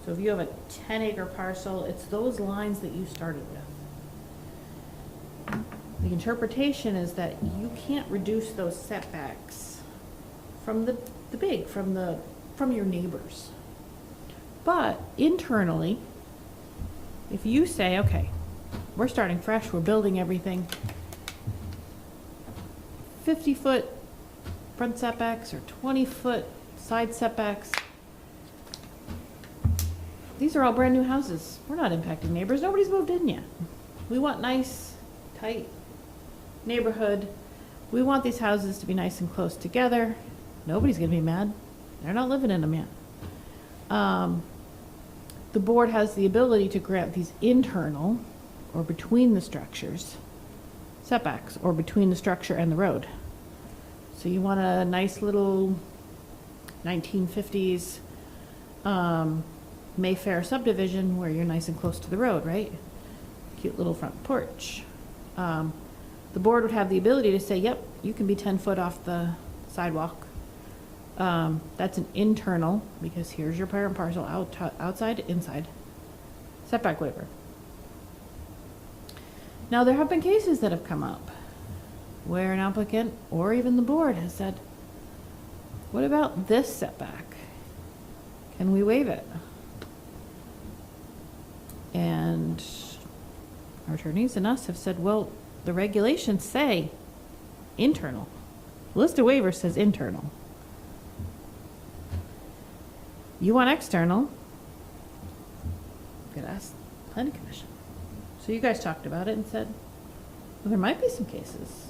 So if you have a 10-acre parcel, it's those lines that you started with. The interpretation is that you can't reduce those setbacks from from your neighbors. But internally, if you say, okay, we're starting fresh, we're building everything, 50-foot front setbacks or 20-foot side setbacks, these are all brand new houses. We're not impacting neighbors. Nobody's moved in yet. We want nice, tight neighborhood. We want these houses to be nice and close together. Nobody's going to be mad. They're not living in them yet. The board has the ability to grant these internal or between the structures. Setbacks, or between the structure and the road. So you want a nice little 1950s Mayfair subdivision where you're nice and close to the road, right? Cute little front porch. The board would have the ability to say, yep, you can be 10 foot off the sidewalk. That's an internal, because here's your parent parcel, outside, inside. Setback waiver. Now, there have been cases that have come up where an applicant or even the board has said, what about this setback? Can we waive it? And our attorneys and us have said, well, the regulations say internal. The list of waivers says internal. You want external, you could ask the planning commission. So you guys talked about it and said, well, there might be some cases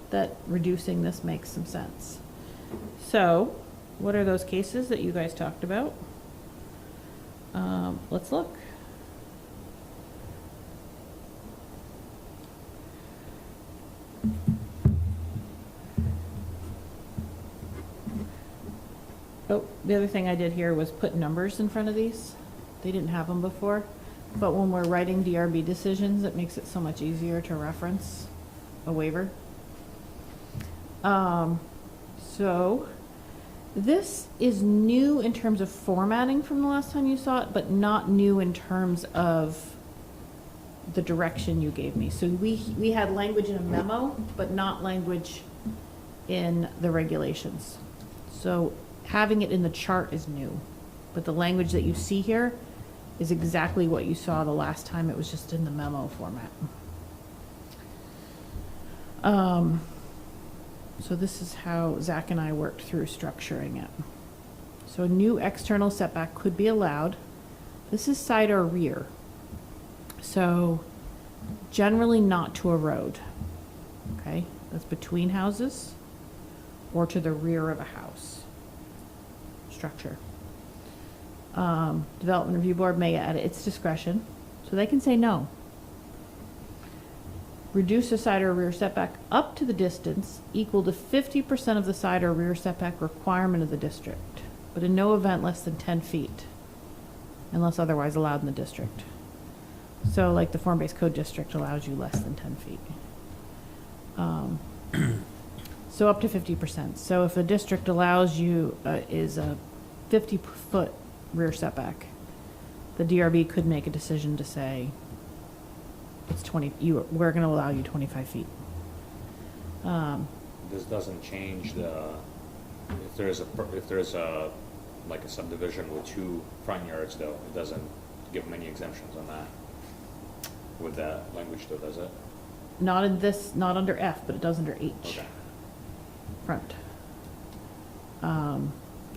that reducing this makes some sense. So, what are those cases that you guys talked about? Let's look. Oh, the other thing I did here was put numbers in front of these. They didn't have them before. But when we're writing DRB decisions, it makes it so much easier to reference a waiver. So this is new in terms of formatting from the last time you saw it, but not new in terms of the direction you gave me. So we had language in a memo, but not language in the regulations. So having it in the chart is new, but the language that you see here is exactly what you saw the last time. It was just in the memo format. So this is how Zach and I worked through structuring it. So a new external setback could be allowed. This is side or rear. So generally not to a road, okay? That's between houses or to the rear of a house structure. Development Review Board may at its discretion, so they can say no. Reduce the side or rear setback up to the distance equal to 50% of the side or rear setback requirement of the district, but in no event less than 10 feet, unless otherwise allowed in the district. So like the form-based code district allows you less than 10 feet. So up to 50%. So if a district allows you, is a 50-foot rear setback, the DRB could make a decision to say, it's 20, we're going to allow you 25 feet. This doesn't change the, if there's a, like a subdivision with 2 front yards though, it doesn't give them any exemptions on that. With that language though, does it? Not in this, not under F, but it does under H. Okay. Front.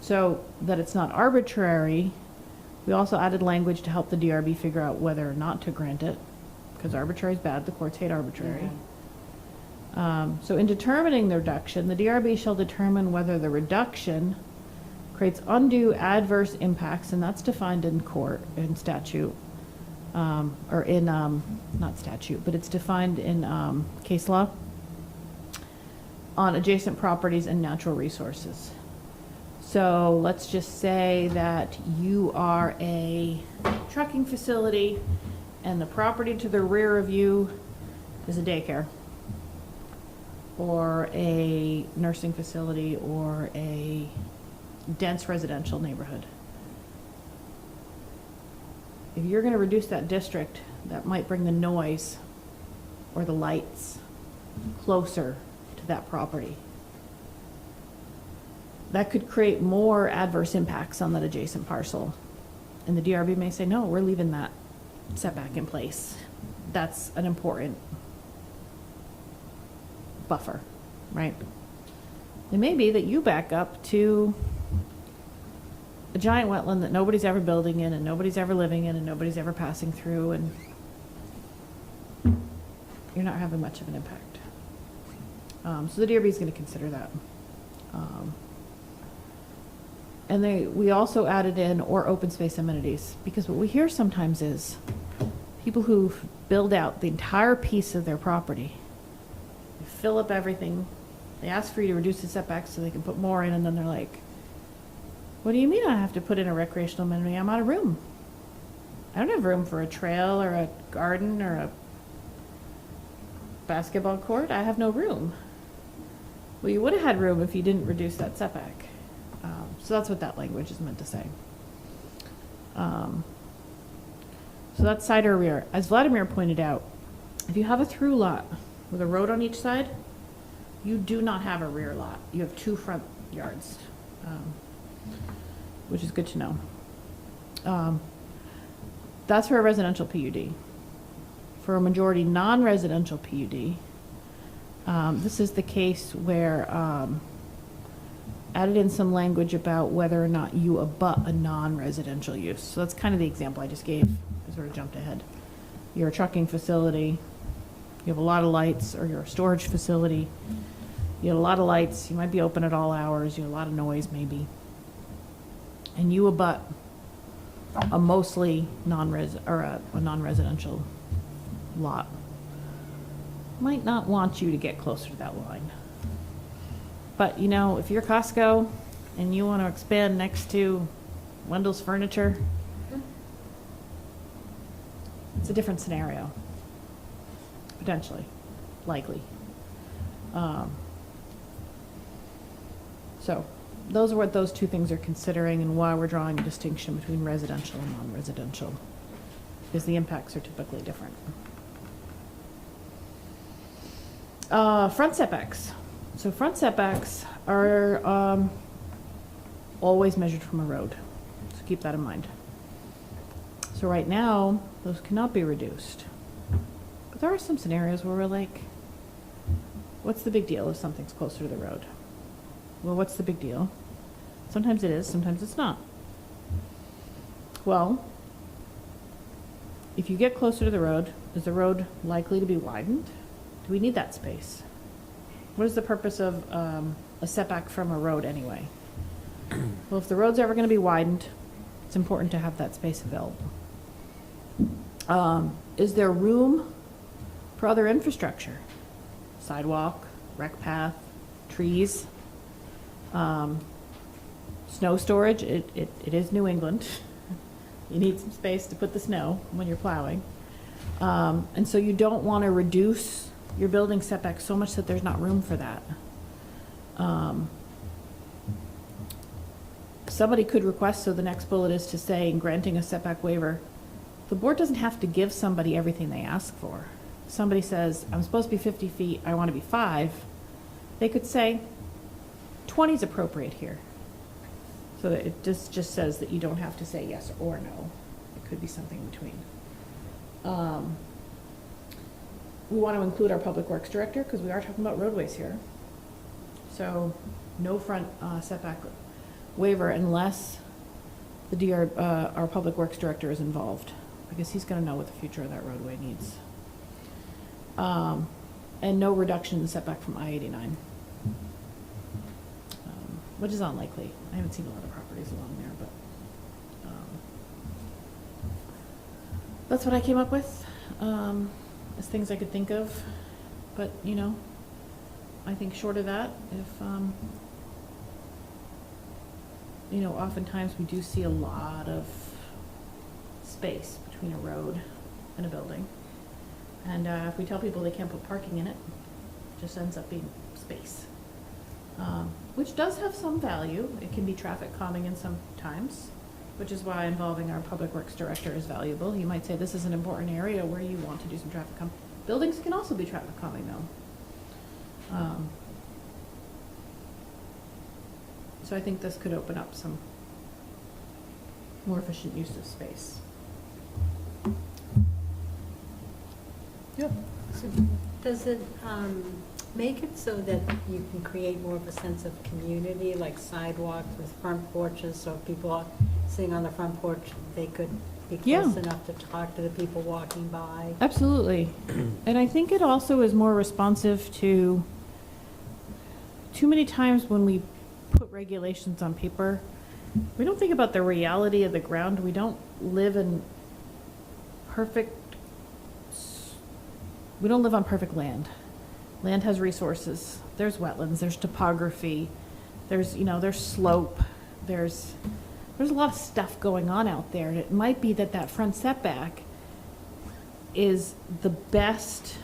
So that it's not arbitrary, we also added language to help the DRB figure out whether or not to grant it, because arbitrary is bad, the courts hate arbitrary. So in determining the reduction, the DRB shall determine whether the reduction creates undue adverse impacts, and that's defined in court, in statute, or in, not statute, but it's defined in case law, on adjacent properties and natural resources. So let's just say that you are a trucking facility and the property to the rear of you is a daycare or a nursing facility or a dense residential neighborhood. If you're going to reduce that district, that might bring the noise or the lights closer to that property. That could create more adverse impacts on that adjacent parcel. And the DRB may say, no, we're leaving that setback in place. That's an important buffer, right? It may be that you back up to a giant wetland that nobody's ever building in and nobody's ever living in and nobody's ever passing through, and you're not having much of an impact. So the DRB is going to consider that. And we also added in or open space amenities, because what we hear sometimes is people who build out the entire piece of their property, they fill up everything, they ask for you to reduce the setbacks so they can put more in, and then they're like, what do you mean I have to put in a recreational amenity? I'm out of room. I don't have room for a trail or a garden or a basketball court. I have no room. Well, you would have had room if you didn't reduce that setback. So that's what that language is meant to say. So that's side or rear. As Vladimir pointed out, if you have a through lot with a road on each side, you do not have a rear lot. You have 2 front yards, which is good to know. That's for a residential PUD. For a majority non-residential PUD, this is the case where added in some language about whether or not you abut a non-residential use. So that's kind of the example I just gave. I sort of jumped ahead. You're a trucking facility, you have a lot of lights, or you're a storage facility, you have a lot of lights, you might be open at all hours, you have a lot of noise maybe, and you abut a mostly a non-residential lot. Might not want you to get closer to that line. But you know, if you're Costco and you want to expand next to Wendell's Furniture, it's a different scenario. Potentially. Likely. So those are what those 2 things are considering and why we're drawing a distinction between residential and non-residential, because the impacts are typically different. Front setbacks. So front setbacks are always measured from a road. So keep that in mind. So right now, those cannot be reduced. But there are some scenarios where we're like, what's the big deal if something's closer to the road? Well, what's the big deal? Sometimes it is, sometimes it's not. Well, if you get closer to the road, is the road likely to be widened? Do we need that space? What is the purpose of a setback from a road anyway? Well, if the road's ever going to be widened, it's important to have that space available. Is there room for other infrastructure? Sidewalk, rec path, trees, snow storage. It is New England. You need some space to put the snow when you're plowing. And so you don't want to reduce your building setback so much that there's not room for that. Somebody could request, so the next bullet is to say, in granting a setback waiver, the board doesn't have to give somebody everything they ask for. Somebody says, I'm supposed to be 50 feet, I want to be 5. They could say, 20 is appropriate here. So that it just says that you don't have to say yes or no. It could be something in between. We want to include our public works director because we are talking about roadways here. So no front setback waiver unless the our public works director is involved, because he's going to know what the future of that roadway needs. And no reduction in setback from I-89, which is unlikely. I haven't seen a lot of properties along there, but that's what I came up with. As things I could think of, but you know, I think short of that, if you know, oftentimes we do see a lot of space between a road and a building, and if we tell people they can't put parking in it, it just ends up being space, which does have some value. It can be traffic calming in some times, which is why involving our public works director is valuable. You might say this is an important area where you want to do some traffic calming. Buildings can also be traffic calming though. So I think this could open up some more efficient use of space. Yeah. So does it make it so that you can create more of a sense of community, like sidewalks with front porches, so if people are sitting on the front porch, they could be close enough to talk to the people walking by? Absolutely. And I think it also is more responsive to too many times when we put regulations on paper, we don't think about the reality of the ground. We don't live in perfect we don't live on perfect land. Land has resources. There's wetlands, there's topography, there's, there's slope, there's a lot of stuff going on out there. And it might be that front setback is the best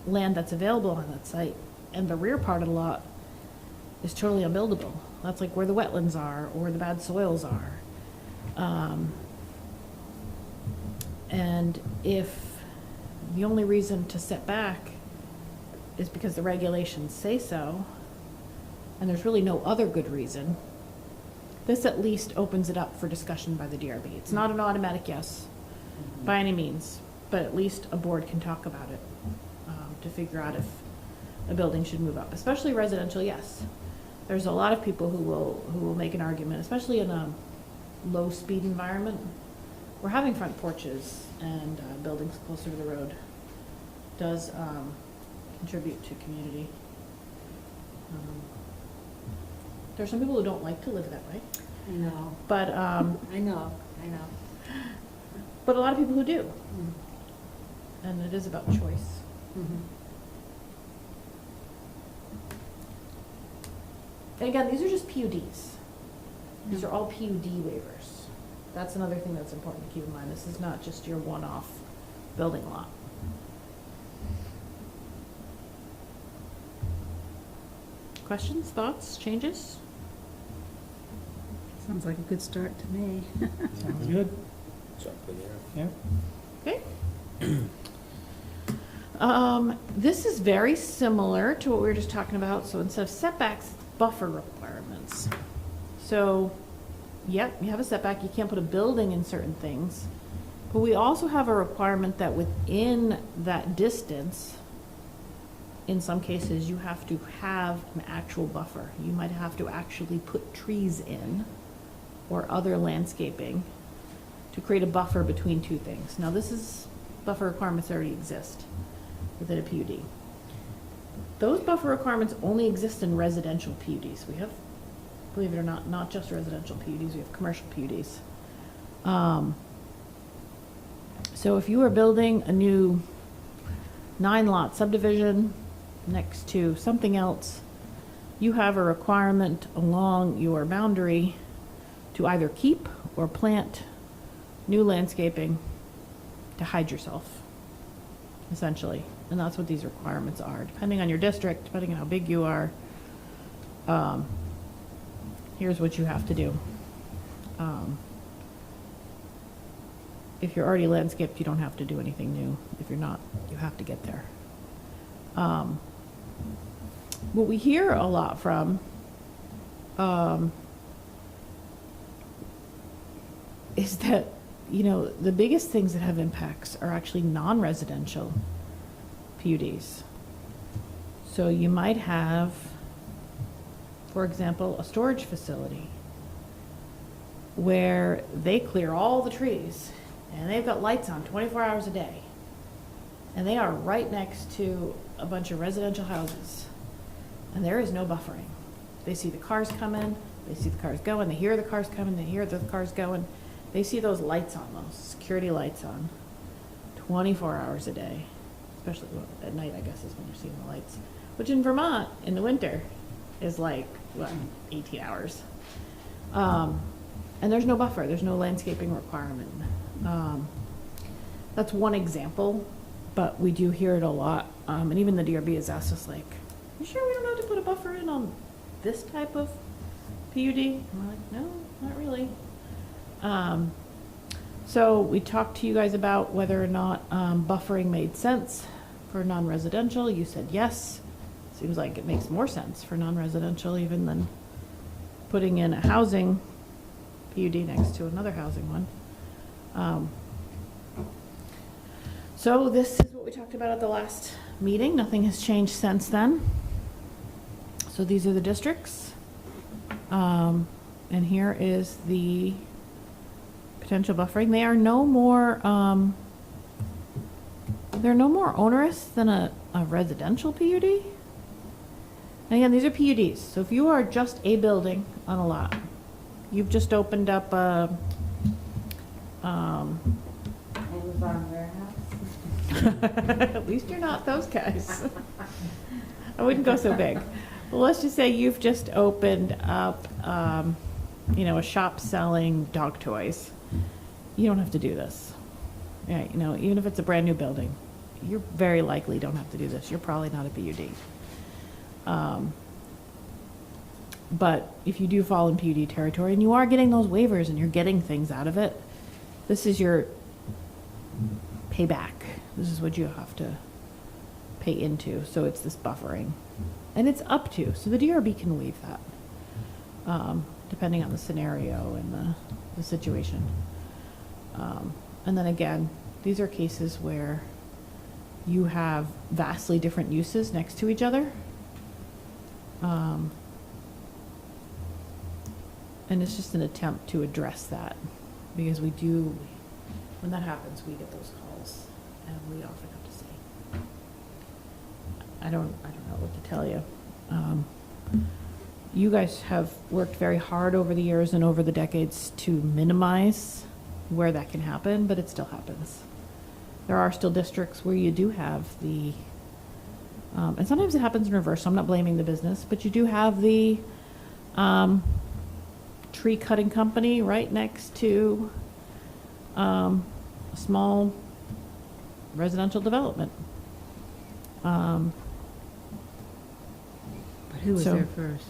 land that's available on that site. And the rear part of the lot is totally unbuildable. That's like where the wetlands are or the bad soils are. And if the only reason to set back is because the regulations say so, and there's really no other good reason, this at least opens it up for discussion by the DRB. It's not an automatic yes, by any means, but at least a board can talk about it to figure out if a building should move up, especially residential, yes. There's a lot of people who will make an argument, especially in a low-speed environment. We're having front porches and buildings closer to the road does contribute to community. There's some people who don't like to live that way, I know, but I know. but a lot of people who do, Mm. and it is about choice. Mhm. And again, these are just PUDs. These are all PUD waivers. That's another thing that's important to keep in mind. This is not just your one-off building lot. Questions, thoughts, changes? Sounds like a good start to me. Sounds good. So, but yeah. Yeah. Okay. This is very similar to what we were just talking about. So instead of setbacks, buffer requirements. So, yep, you have a setback. You can't put a building in certain things. But we also have a requirement that within that distance, in some cases, you have to have an actual buffer. You might have to actually put trees in or other landscaping to create a buffer between two things. Now, this is buffer requirements that already exist within a PUD. Those buffer requirements only exist in residential PUDs. We have, believe it or not just residential PUDs, we have commercial PUDs. So if you are building a new 9-lot subdivision next to something else, you have a requirement along your boundary to either keep or plant new landscaping to hide yourself, essentially. And that's what these requirements are. Depending on your district, depending on how big you are, here's what you have to do. If you're already landscaped, you don't have to do anything new. If you're not, you have to get there. What we hear a lot from is that, the biggest things that have impacts are actually non-residential PUDs. So you might have, for example, a storage facility where they clear all the trees and they've got lights on 24 hours a day. And they are right next to a bunch of residential houses. And there is no buffering. They see the cars coming, they see the cars going, they hear the cars coming, they hear the cars going. They see those lights on, those security lights on 24 hours a day. Especially at night, I guess, is when you're seeing the lights. Which in Vermont, in the winter, is like, 18 hours. And there's no buffer, there's no landscaping requirement. That's one example, but we do hear it a lot. And even the DRB has asked us, like, you sure we don't have to put a buffer in on this type of PUD? And we're like, no, not really. So we talked to you guys about whether or not buffering made sense for non-residential. You said yes. Seems like it makes more sense for non-residential even than putting in a housing PUD next to another housing one. So this is what we talked about at the last meeting. Nothing has changed since then. So these are the districts. And here is the potential buffering. They are no more, they're no more onerous than a residential PUD. And again, these are PUDs. So if you are just a building on a lot, you've just opened up a, Amazon warehouse. At least you're not those guys. I wouldn't go so big. Well, let's just say you've just opened up, a shop selling dog toys. You don't have to do this. Yeah, even if it's a brand new building, you very likely don't have to do this. You're probably not a PUD. But if you do fall in PUD territory and you are getting those waivers and you're getting things out of it, this is your payback. This is what you have to pay into. So it's this buffering. And it's up to. So the DRB can waive that, depending on the scenario and the situation. And then again, these are cases where you have vastly different uses next to each other. And it's just an attempt to address that, because when that happens, we get those calls, and we often have to say, I don't know what to tell you. You guys have worked very hard over the years and over the decades to minimize where that can happen, but it still happens. There are still districts where you do have and sometimes it happens in reverse, so I'm not blaming the business, but you do have the tree cutting company right next to a small residential development. But who was So- there first?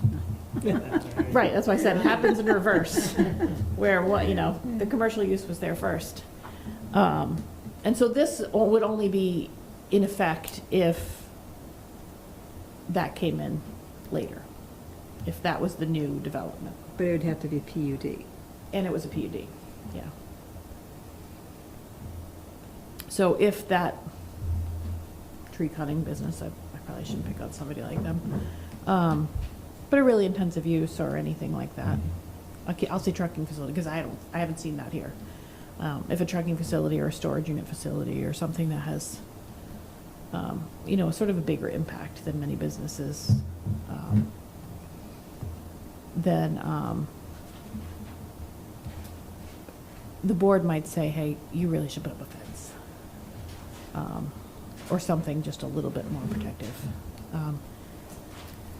Right, that's why I said it happens in reverse, where the commercial use was there first. And so this would only be in effect if that came in later, if that was the new development. But it would have to be PUD. And it was a PUD, yeah. So if that tree cutting business, I probably shouldn't pick on somebody like them, but a really intensive use or anything like that. Okay, I'll say trucking facility, because I haven't seen that here. If a trucking facility or a storage unit facility or something that has, sort of a bigger impact than many businesses, then the board might say, hey, you really should put up a fence, or something just a little bit more protective.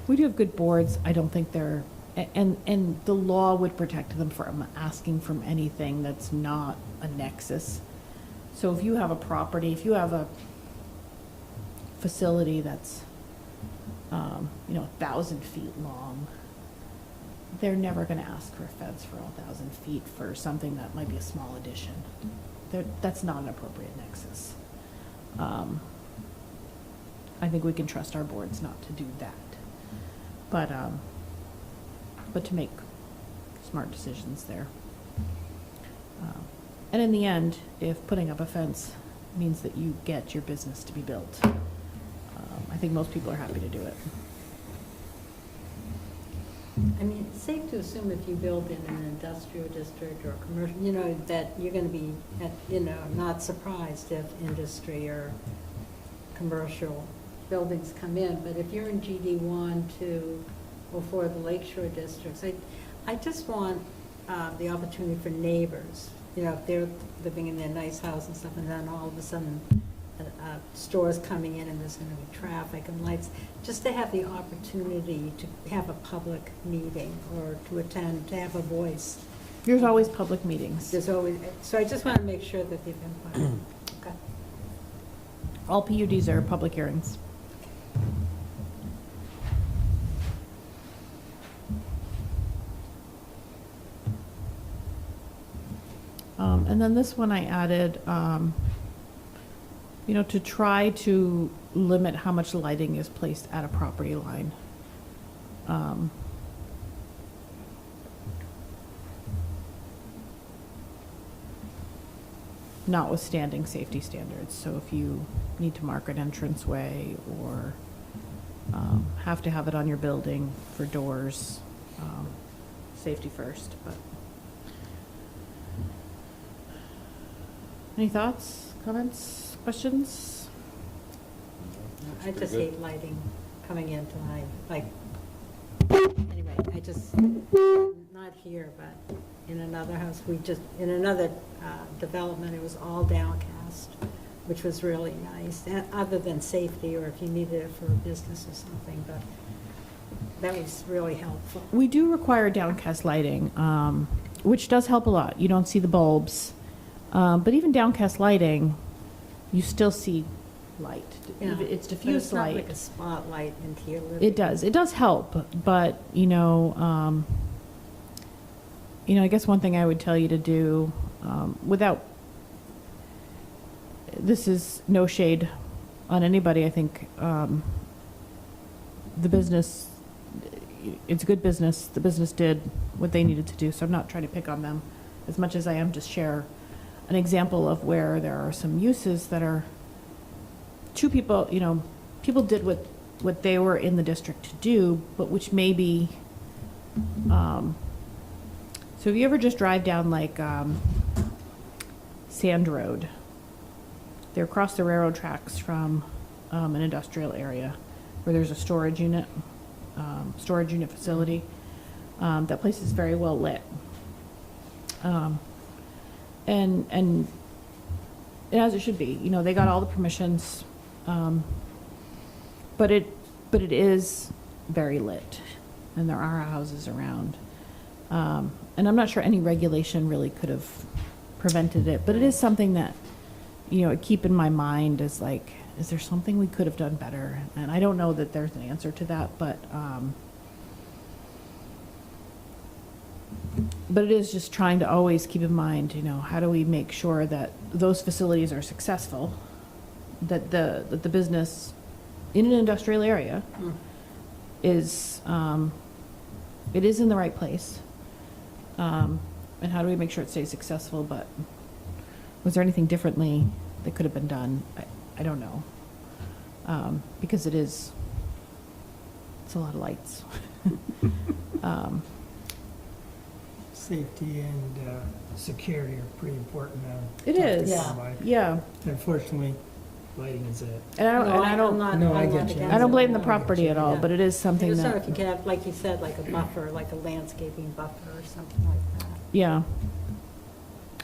We do have good boards. I don't think they're, and the law would protect them from asking from anything that's not a nexus. So if you have a property, if you have a facility that's, 1,000 feet long, they're never going to ask for a fence for 1,000 feet for something that might be a small addition. That's not an appropriate nexus. I think we can trust our boards not to do that. But to make smart decisions there. And in the end, if putting up a fence means that you get your business to be built, I think most people are happy to do it. I mean, it's safe to assume if you build in an industrial district or commercial, that you're going to be, not surprised if industry or commercial buildings come in. But if you're in GD1, 2, or 4 of the Lakeshore districts, I just want the opportunity for neighbors, if they're living in their nice house and stuff, and then all of a sudden stores coming in and there's going to be traffic and lights, just to have the opportunity to have a public meeting or to attend, to have a voice. There's always public meetings. There's always, so I just want to make sure that they've been filed. Okay. All PUDs are public hearings. And then this one I added, to try to limit how much lighting is placed at a property line. Notwithstanding safety standards. So if you need to mark an entranceway or have to have it on your building for doors, safety first. But any thoughts, comments, questions? I just hate lighting coming into anyway, I just, not here, but in another house, in another development, it was all downcast which was really nice, other than safety or if you needed it for a business or something, but that was really helpful. We do require downcast lighting, which does help a lot. You don't see the bulbs. But even downcast lighting, you still see light. Yeah, It's but diffuse it's not light. like a spotlight into your living. It does. It does help, but I guess one thing I would tell you to do, without, this is no shade on anybody. I think the business, it's good business. The business did what they needed to do, so I'm not trying to pick on them as much as I am just share an example of where there are some uses that are two people, people did what they were in the district to do, but which maybe, so if you ever just drive down like Sand Road, they're across the railroad tracks from an industrial area where there's a storage unit facility. That place is very well lit. And as it should be, they got all the permissions, but it is very lit, and there are houses around, and I'm not sure any regulation really could have prevented it, but it is something that I keep in my mind as like, is there something we could have done better? And I don't know that there's an answer to that, but it is just trying to always keep in mind, how do we make sure that those facilities are successful, that the business in an industrial area is, it is in the right place, and how do we make sure it stays successful? But was there anything differently that could have been done? I don't know, because it's a lot of lights. Safety and security are pretty important now. It is, yeah. Unfortunately, lighting is it. And I don't I blame the I get property you. at all, Yeah. but it is something So that, if you could have, like you said, like a buffer, like a landscaping buffer or something like that. yeah.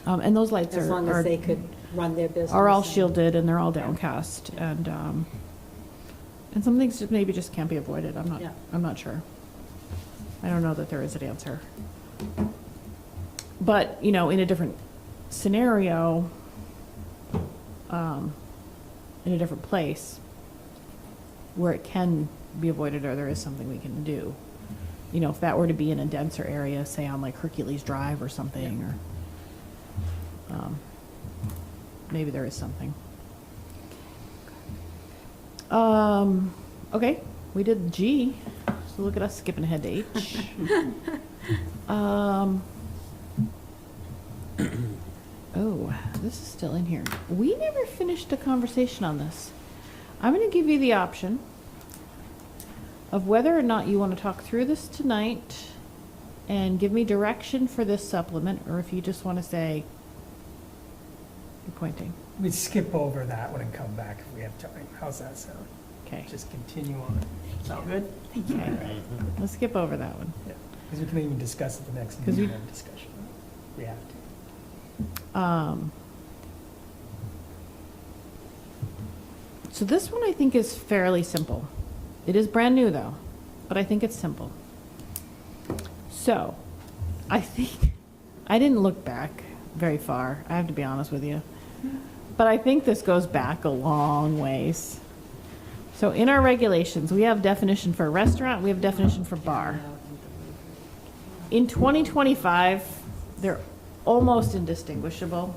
And those lights As long as they could run their business. are all and- shielded and they're all downcast, and some things maybe just can't be avoided. Yeah. I'm not sure. I don't know that there is an answer. But, in a different scenario, in a different place, where it can be avoided or there is something we can do. If that were to be in a denser area, say on like Hercules Drive or something, or maybe there is something. Okay, we did G, so look at us skipping ahead to H. Oh, this is still in here. We never finished a conversation on this. I'm going to give you the option of whether or not you want to talk through this tonight and give me direction for this supplement, or if you just want to say, you're pointing. We'd skip over that one and come back if we have time. How's that sound? Okay. Just continue on. Sound good? Okay. Let's skip over that one. Yeah, because we can even discuss it the next 'Cause we- meeting and discussion. We have to. So this one I think is fairly simple. It is brand new though, but I think it's simple. So, I think, I didn't look back very far, I have to be honest with you. But I think this goes back a long ways. So in our regulations, we have definition for restaurant, we have definition for bar. In 2025, they're almost indistinguishable.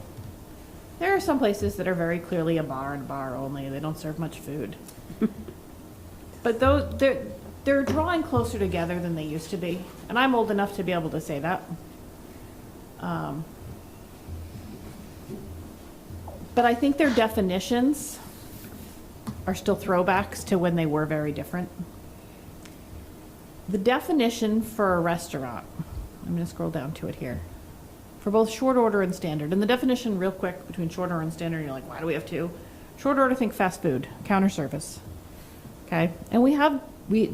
There are some places that are very clearly a bar and a bar only. They don't serve much food. But those, they're drawing closer together than they used to be. And I'm old enough to be able to say that. But I think their definitions are still throwbacks to when they were very different. The definition for a restaurant, I'm going to scroll down to it here, for both short order and standard. And the definition, real quick, between short order and standard, you're like, why do we have two? Short order, think fast food, counter service. Okay? And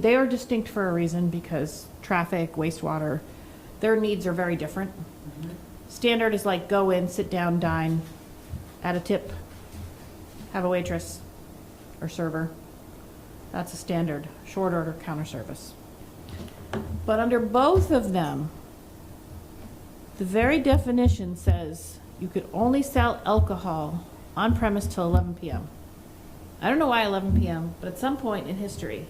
they are distinct for a reason, because traffic, wastewater, their needs are very different. Standard is like go in, sit down, dine, add a tip, have a waitress or server. That's a standard short order counter service. But under both of them, the very definition says you could only sell alcohol on premise till 11 p.m. I don't know why 11 p.m., but at some point in history,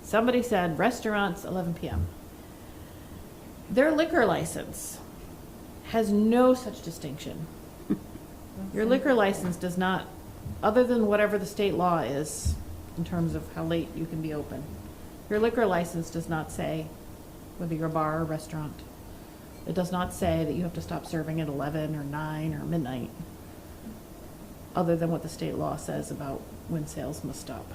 somebody said restaurants 11 p.m. Their liquor license has no such distinction. Your liquor license does not, other than whatever the state law is in terms of how late you can be open, your liquor license does not say whether you're a bar or restaurant. It does not say that you have to stop serving at 11 or 9 or midnight, other than what the state law says about when sales must stop.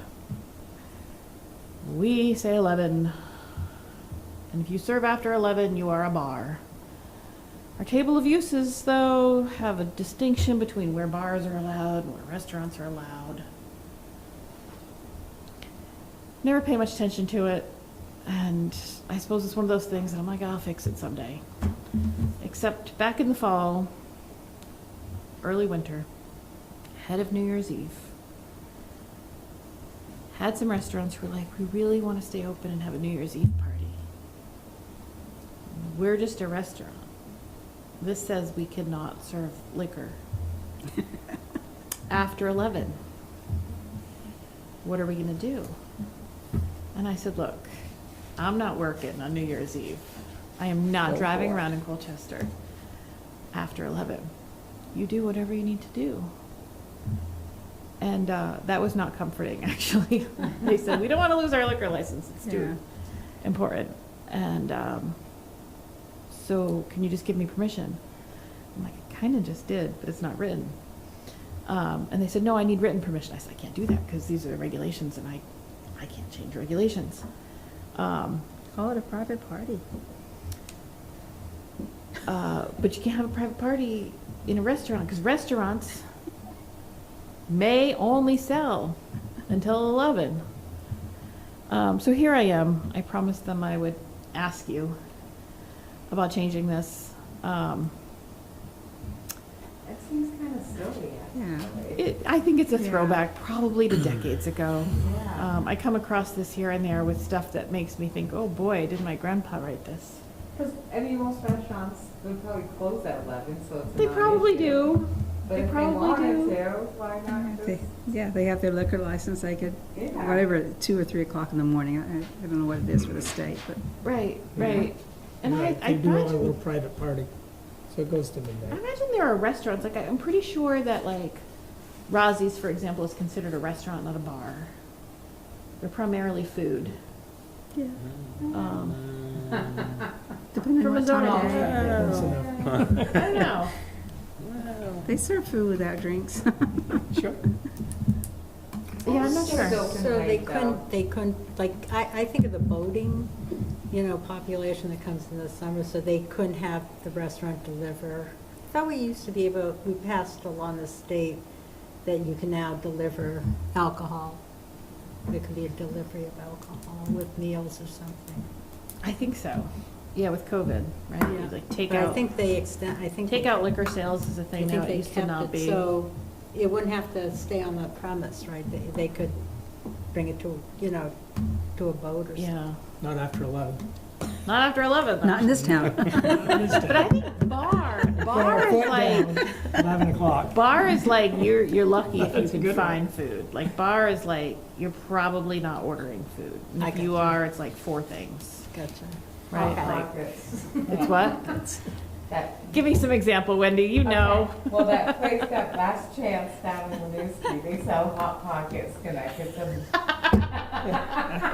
We say 11, and if you serve after 11, you are a bar. Our table of uses, though, have a distinction between where bars are allowed and where restaurants are allowed. Never pay much attention to it, and I suppose it's one of those things that I'm like, I'll fix it someday. Except back in the fall, early winter, ahead of New Year's Eve, had some restaurants who were like, we really want to stay open and have a New Year's Eve party. We're just a restaurant. This says we cannot serve liquor after 11. What are we going to do? And I said, look, I'm not working on New Year's Eve. I am not driving around in Colchester after 11. You do whatever you need to do. And that was not comforting, actually. They said, we don't want to lose our liquor license. It's too important. And so can you just give me permission? I'm like, I kind of just did, but it's not written. And they said, no, I need written permission. I said, I can't do that because these are the regulations and I can't change regulations. Call it a private party. But you can't have a private party in a restaurant because restaurants may only sell until 11. So here I am. I promised them I would ask you about changing this. It seems kind of silly, actually. I think it's a throwback probably to decades ago. Yeah. I come across this here and there with stuff that makes me think, oh boy, did my grandpa write this? Because, I mean, most restaurants, they probably close at 11, so it's They not probably an issue. do. But They if probably they wanted do. to, why not just? They have their liquor license, they could, Yeah. whatever, 2 or 3 o'clock in the morning. I don't know what it is for the state, but Right, right. And Right, I they do a little imagine, private party, so it goes to I midnight. imagine there are restaurants, like I'm pretty sure that like Rozzi's, for example, is considered a restaurant, not a bar. They're primarily food. yeah, Um, depending on From a what time zoning of day. Close enough. I don't know. They serve food without drinks. Sure. Yeah, I'm not It's sure. open So late, though. they couldn't, like, I think of the boating, population that comes in the summer, so they couldn't have the restaurant deliver. I thought we used to be able, we passed along the state that you can now deliver alcohol. There could be a delivery of alcohol with meals or something. I think so. Yeah, with COVID, right? You, like But I takeout, think they extend, I think. takeout liquor sales is a I thing think now. It they used to kept not it, be. so it wouldn't have to stay on the premise, right? They could bring it to, to a boat or something. Yeah, Not after 11. not after 11. though. Not in this town. But I think bar is like 11 o'clock. bar is like you're lucky if you That's a can good one. find food. Like bar is like you're probably not ordering food. And I if you gotcha. are, it's like 4 things. Gotcha. Right? Hot Like Pockets. it's what? That, Give me some example, Wendy. You know. Okay. Well, that place got Last Chance down in Winooski, they sell Hot Pockets connected to.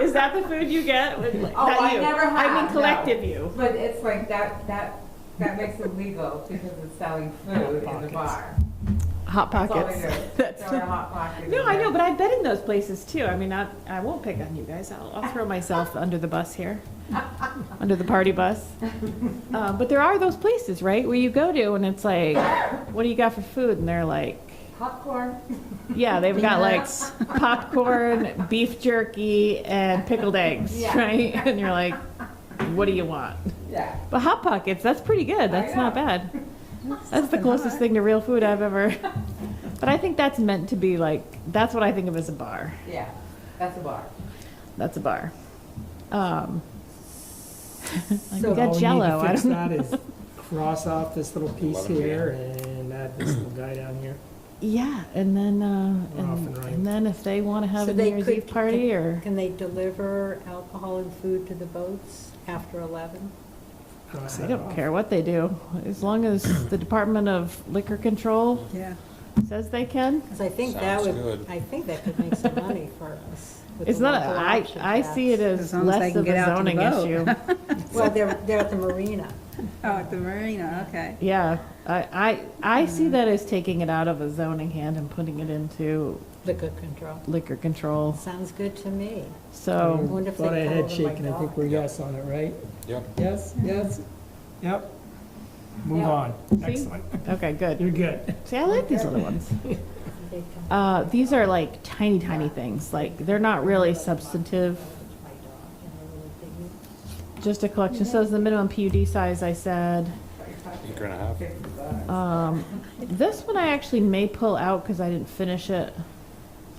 Is that the food you get? With, like, Oh, not I you. never I mean have, collective no. you. But it's like that makes it legal because it's selling food in the bar. Hot That's all pockets. they do. That's Throw a Hot Pocket no, in I there. know, but I've been in those places too. I mean, I won't pick on you guys. I'll throw myself under the bus here, under the party bus. But there are those places, right, where you go to and it's like, what do you got for food? And they're like, Popcorn. yeah, they've got like Peanuts. popcorn, beef jerky, and pickled eggs, Yeah. right? And you're like, what do you want? Yeah. But Hot Pockets, that's pretty good. That's not know. bad. That's the closest thing to real food I've ever But I think that's meant to be like, that's what I think of as a bar. Yeah, that's a bar. That's a bar. Like So we got All we need to Jello. I fix don't that know. is cross off this little piece 11 here and add this little guy down here. Yeah, and then We're off and running. and then if they want to have So a they New Year's could- Eve party or Can they deliver alcohol and food to the boats after 11? Cross I that don't off. care what they do, as long as the Department of Liquor Control Yeah. says they can. Because I think that Sounds would, good. I think that could make some money for us. with It's the not. local I option see it tax. as As long as they less can of get a out to the zoning boat. issue. Well, they're at the marina. Oh, at the marina, okay. Yeah, I see that as taking it out of a zoning hand and putting it into Liquor control. liquor control. Sounds good to me. So, wonder if they Thought I come had over my shaken, I think dog. we're yes on it, right? Yep. Yes, yes, yep. Move Yeah. on. See? Excellent. okay, good. You're good. See, I like these little ones. They come- These are like tiny, tiny things. Like they're not really substantive. My dog and a little piggy. Just a collection. So is the minimum PUD size I said. Acre and a half. This one I actually may pull out because I didn't finish it.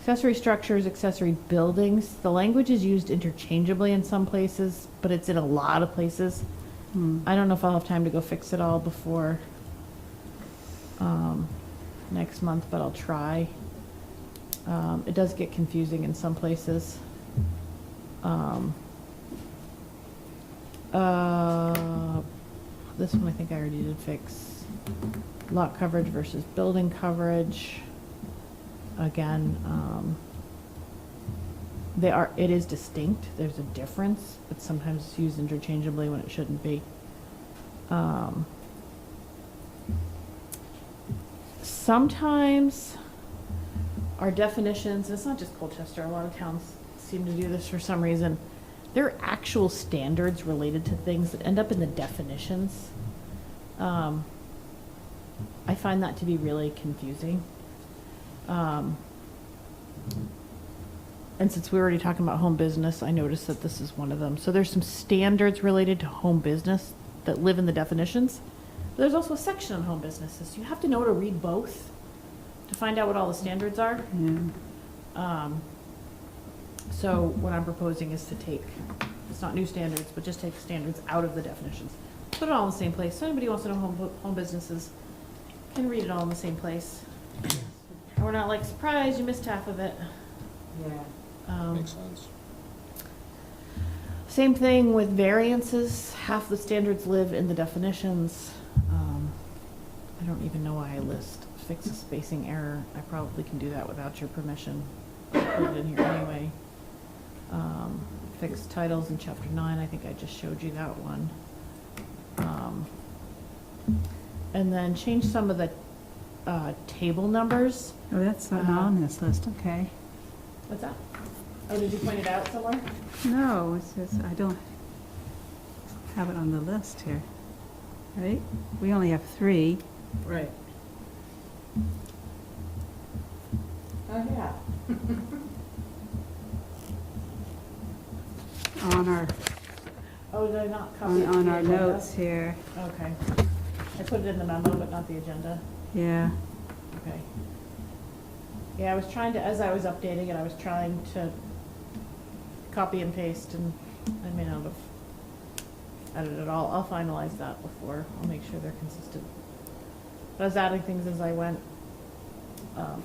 Accessory structures, accessory buildings. The language is used interchangeably in some places, but it's in a lot of places. I don't know if I'll have time to go fix it all before next month, but I'll try. It does get confusing in some places. This one I think I already did fix. Lot coverage versus building coverage. Again, it is distinct. There's a difference, but sometimes it's used interchangeably when it shouldn't be. Sometimes our definitions, it's not just Colchester, a lot of towns seem to do this for some reason. There are actual standards related to things that end up in the definitions. I find that to be really confusing. And since we were already talking about home business, I noticed that this is one of them. So there's some standards related to home business that live in the definitions. But there's also a section on home businesses. You have to know how to read both to find out what all the standards are. Yeah. So what I'm proposing is to take, it's not new standards, but just take the standards out of the definitions. Put it all in the same place. So anybody who wants to know home businesses can read it all in the same place. And we're not like, surprise, you missed half of it. Yeah. Makes sense. Same thing with variances. Half the standards live in the definitions. I don't even know why I list fix a spacing error. I probably can do that without your permission. I'll put it in here anyway. Fixed titles in chapter 9. I think I just showed you that one. And then change some of the table numbers. Oh, that's not on this list, okay. What's that? Oh, did you point it out somewhere? No, it's just, I don't have it on the list here. Right? We only have 3. Right. Oh, yeah. On our, Oh, did I not copy it? to on the our agenda? notes here, Okay. I put it in the memo, but not the agenda. yeah. Okay. Yeah, I was trying to, as I was updating it, I was trying to copy and paste, and I may not have edited it all. I'll finalize that before. I'll make sure they're consistent. But I was adding things as I went.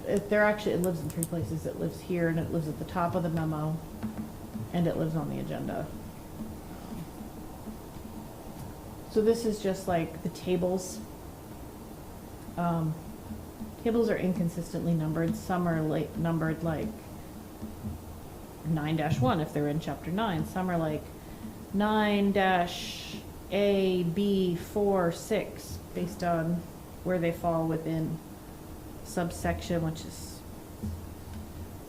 It lives in 3 places. It lives here, and it lives at the top of the memo, and it lives on the agenda. So this is just like the tables. Tables are inconsistently numbered. Some are numbered like 9-1 if they're in chapter 9. Some are like 9-A, B, 4, 6 based on where they fall within subsection, which is,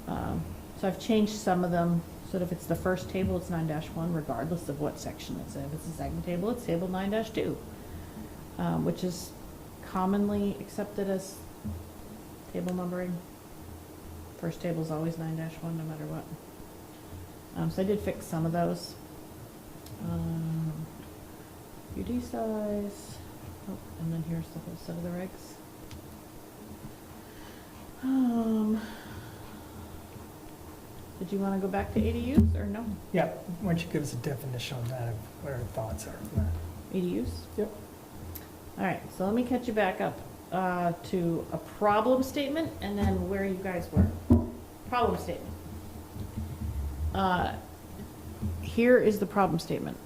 so I've changed some of them so that if it's the first table, it's 9-1 regardless of what section it's in. If it's a second table, it's table 9-2, which is commonly accepted as table numbering. First table is always 9-1 no matter what. So I did fix some of those. UD size, oh, and then here's the whole set of the regs. Did you want to go back to ADUs or no? Yeah, why don't you give us a definition on that, of what our thoughts are on that? ADUs? Yep. All right, so let me catch you back up to a problem statement and then where you guys were. Problem statement. Here is the problem statement.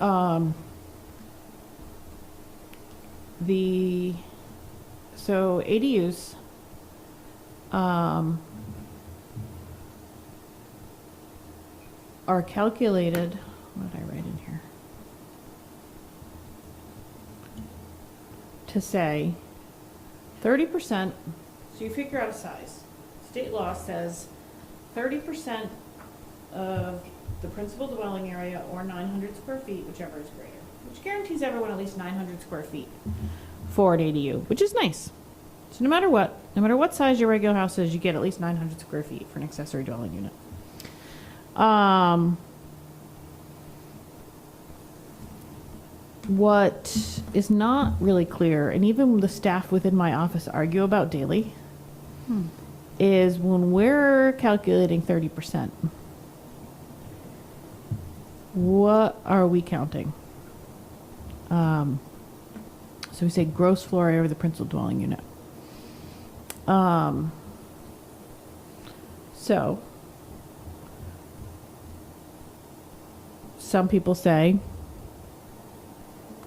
So ADUs, are calculated, what did I write in here? To say 30%, so you figure out a size. State law says 30% of the principal dwelling area or 900 square feet, whichever is greater, which guarantees everyone at least 900 square feet for an ADU, which is nice. So no matter what size your regular house is, you get at least 900 square feet for an accessory dwelling unit. What is not really clear, and even the staff within my office argue about daily, is when we're calculating 30%, what are we counting? So we say gross floor area of the principal dwelling unit. So some people say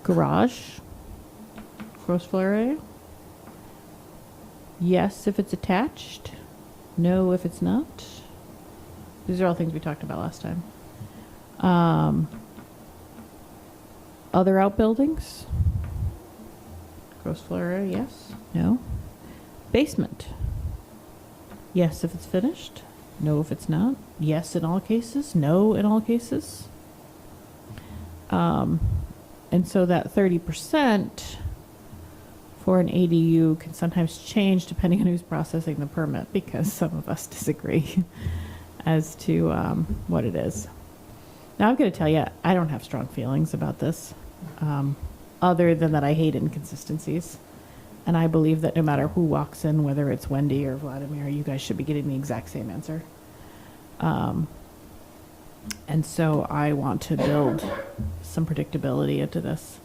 garage, gross floor area. Yes, if it's attached. No, if it's not. These are all things we talked about last time. Other outbuildings. Gross floor area, yes. No. Basement. Yes, if it's finished. No, if it's not. Yes, in all cases. No, in all cases. And so that 30% for an ADU can sometimes change depending on who's processing the permit, because some of us disagree as to what it is. Now, I'm going to tell you, I don't have strong feelings about this, other than that I hate inconsistencies. And I believe that no matter who walks in, whether it's Wendy or Vladimir, you guys should be getting the exact same answer. And so I want to build some predictability into this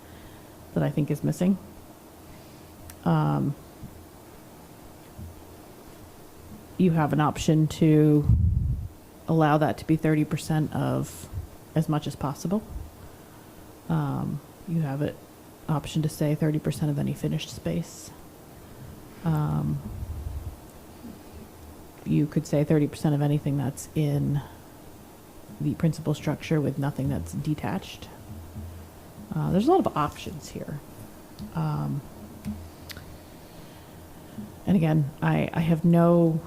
that I think is missing. You have an option to allow that to be 30% of as much as possible. You have an option to say 30% of any finished space. You could say 30% of anything that's in the principal structure with nothing that's detached. There's a lot of options here. And again, I have no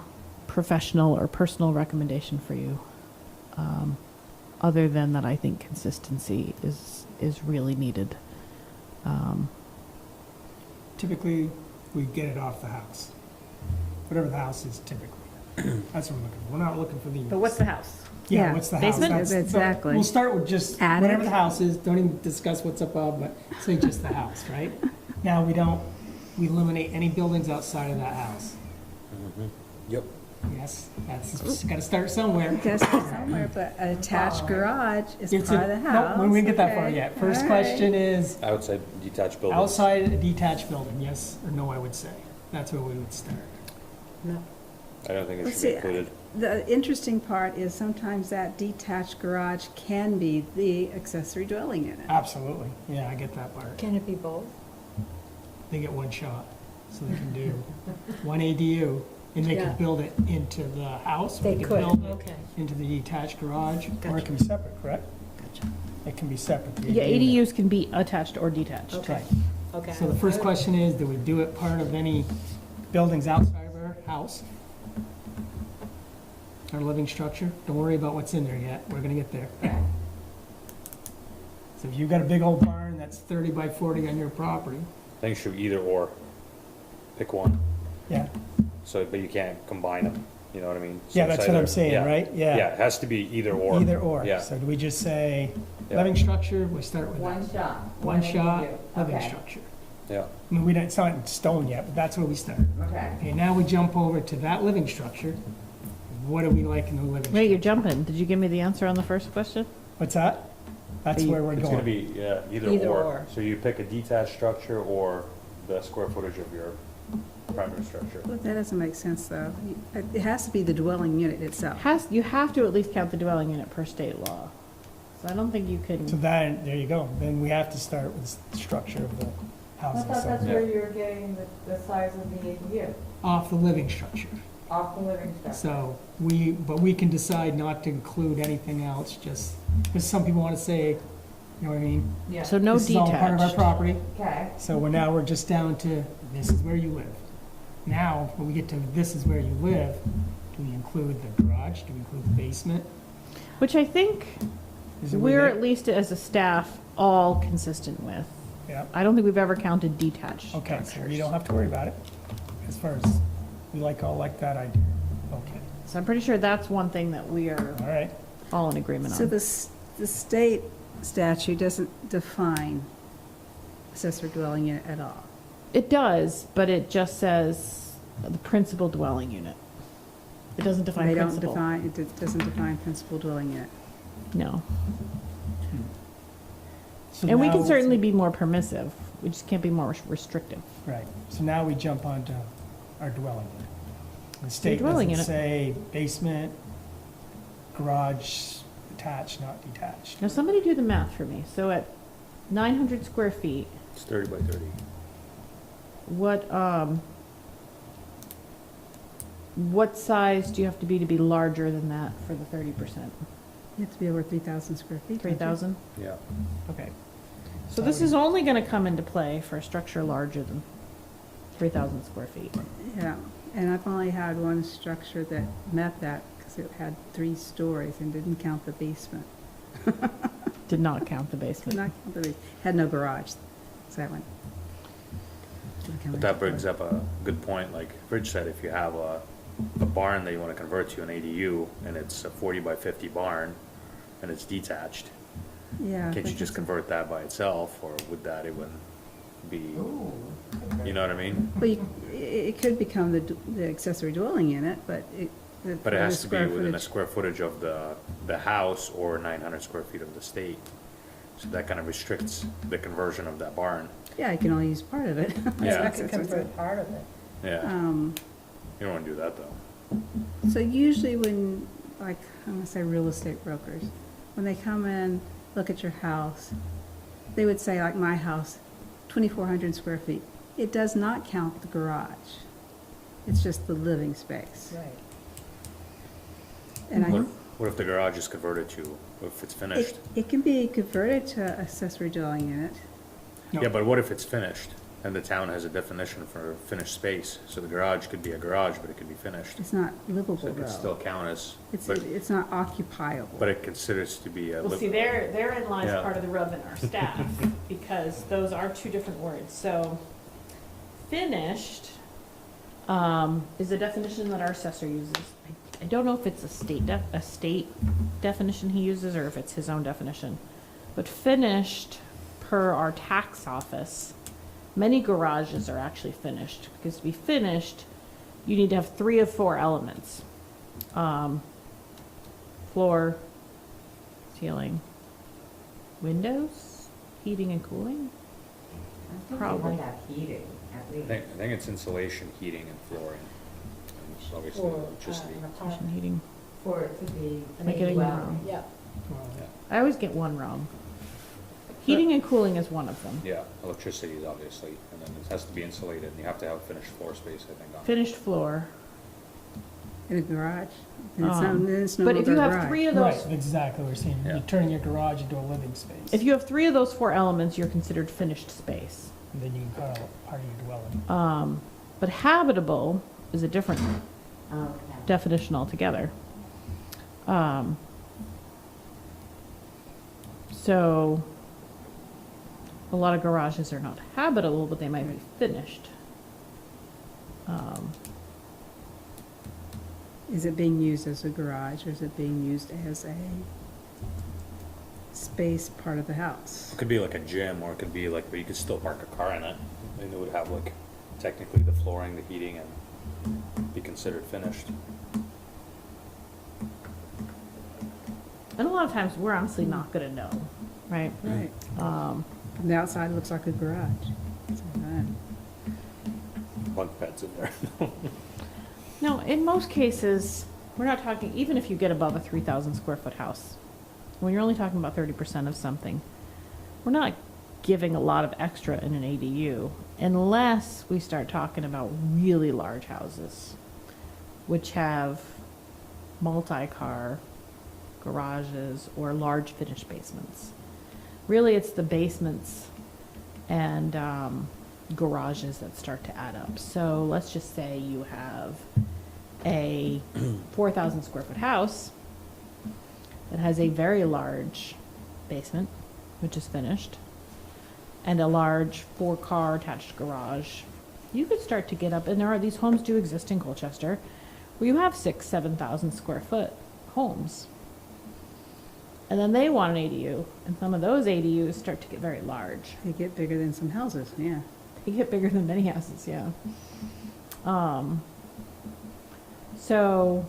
professional or personal recommendation for you, other than that I think consistency is really needed. Typically, we get it off the house. Whatever the house is typically. That's what we're looking for. We're not looking for the use. But what's the house? Yeah, Yeah. what's the house? Basement? Exactly. We'll start with just Attic. whatever the house is. Don't even discuss what's above, but say just the house, right? Now, we eliminate any buildings outside of that house. Yep. Yes, that's got to start somewhere. Guess somewhere, but an attached garage is It's part a- of the no, house. we didn't get that far Okay. yet. First All right. question is Outside detached buildings. outside a detached building, yes or no, I would say. That's where we would start. No. I don't think it Let's should be see. included. The interesting part is sometimes that detached garage can be the accessory dwelling unit. Absolutely. Yeah, I get that part. Can it be both? They get one shot, so they can do one ADU, and they Yeah. can build it into the house. or They can could, build it okay. into the detached garage, or Gotcha. it can be separate, correct? Gotcha. It can be separate. the Yeah, ADU. ADUs can be attached or detached. Okay. Right. Okay. So the first question is, do we do it part of any buildings outside of our house? Our living structure? Don't worry about what's in there yet, we're gonna get there. So if you've got a big old barn that's 30 by 40 on your property, I think it should be either or. Pick one. yeah, So, but you can't combine them. You know what I mean? So yeah, it's that's what I'm either- saying, yeah. right? Yeah, it has to be either or. Either or. Yeah. So do we just say Yeah. living structure, we start with that? One shot. One shot, ADU. living Okay. structure. Yeah. I mean, it's not in stone yet, but that's where we start. Okay. Okay, now we jump over to that living structure. What do we like in the living structure? Wait, you're jumping. Did you give me the answer on the first question? What's that? That's Are you- where we're It's gonna going. be, yeah, Either either or. or. So you pick a detached structure or the square footage of your primary structure. Well, that doesn't make sense, though. It has to be the dwelling unit itself. You have to at least count the dwelling unit per state law. So I don't think you So can, that, there you go. Then we have to start with the structure of the I housing. thought that's So where you were getting the size of the ADU, off the living structure. off the living structure. So but we can decide not to include anything else, just, because some people want to say, you know what I mean? Yeah, so no This is all part of our detached. property. okay. So we're just down to, this is where you live. Now, when we get to this is where you live, do we include the garage? Do we include the basement? Which I think Is it we're within- at least as a staff all consistent with. Yeah, I don't think we've ever counted detached okay, so structures. we don't have to worry about it. As far as, we like that idea. Okay, So I'm pretty sure that's one thing that we are all right. all in agreement So on. the state statute doesn't define accessory dwelling unit at all. It does, but it just says the principal dwelling unit. It doesn't define They don't principal. define, doesn't define principal dwelling unit. No. So And we now can it's- certainly be more permissive. We just can't be more restrictive. Right, so now we jump onto our dwelling unit. The state dwelling doesn't unit. say basement, garage, attached, not detached. Now, somebody do the math for me. So at 900 square feet, It's 30 by 30. what size do you have to be larger than that for the 30%? You have to be over 3,000 square feet. don't you? 3,000? Yeah. Okay. So this is only going to come into play for a structure larger than 3,000 square feet. Yeah, and I've only had one structure that met that because it had 3 stories and didn't count the basement. Did not count the Did basement. not count the basement. Had no garage, so that went. didn't count But it. that brings up a good point, like Rich said, if you have a barn that you wanna convert to an ADU, and it's a 40 by 50 barn, and it's detached, Yeah. can't but you just it's- convert that by itself, or would that even be, you know what I mean? Well, it could become the accessory dwelling unit, but it. But it has to be square within the footage- square footage of the house or 900 square feet of the state. So that kind of restricts the conversion of that barn. Yeah, you can only use part of it. Yeah. I could convert part of it. Yeah, Um, you don't wanna do that though. So usually when, like, I'm gonna say real estate brokers, when they come in, look at your house, they would say, like my house, 2,400 square feet. It does not count the garage. It's just the living space. Right. And What if the garage is converted to, if it's finished? it can be converted to accessory dwelling unit. No. Yeah, but what if it's finished, and the town has a definition for finished space? So the garage could be a garage, but it could be finished. It's not livable So it could still though. count as, It's, but, it's not occupiable. but it considers to be a. Well, see, therein lies Yeah. part of the rub in our staff, because those are two different words. So, finished is a definition that our assessor uses. I don't know if it's a state definition he uses, or if it's his own definition. But finished, per our tax office, many garages are actually finished, because to be finished, you need to have 3 of 4 elements. Floor, ceiling, windows, heating and cooling. I think you Probably. have that heating, at I least. think it's insulation, heating, and flooring. And it's obviously Or electricity. an Kitchen apartment. heating. For it to be Am I getting well. that wrong? Yeah. Well, I always get one wrong. Heating and cooling is one of them. Yeah, electricity is obviously, and then it has to be insulated, and you have to have finished floor space, I think, on it. Finished floor. In a garage. Then it's no But if longer you a have garage. 3 of Right, those, exactly, we're saying, Yeah. you're turning your garage into a living space. if you have 3 of those 4 elements, you're considered finished space. And then you can call it part of your dwelling. But habitable is a different Okay. definition altogether. So, a lot of garages are not habitable, but they might be finished. Is it being used as a garage or is it being used as a space part of the house. It could be like a gym, or it could be like, but you could still park a car in it, and it would have like, technically the flooring, the heating, and be considered finished. And a lot of times, we're honestly not gonna know, right? Right. From the outside, it looks like a garage. It's like that. Bunk beds in there. No, in most cases, we're not talking, even if you get above a 3,000 square foot house, when you're only talking about 30% of something, we're not giving a lot of extra in an ADU unless we start talking about really large houses, which have multi-car garages or large finished basements. Really, it's the basements and garages that start to add up. So let's just say you have a 4,000 square foot house that has a very large basement, which is finished, and a large 4-car attached garage. You could start to get up, and these homes do exist in Colchester, where you have 6,000, 7,000 square foot homes. And then they want an ADU, and some of those ADUs start to get very large. They get bigger than some houses, yeah. They get bigger than many houses, yeah. So,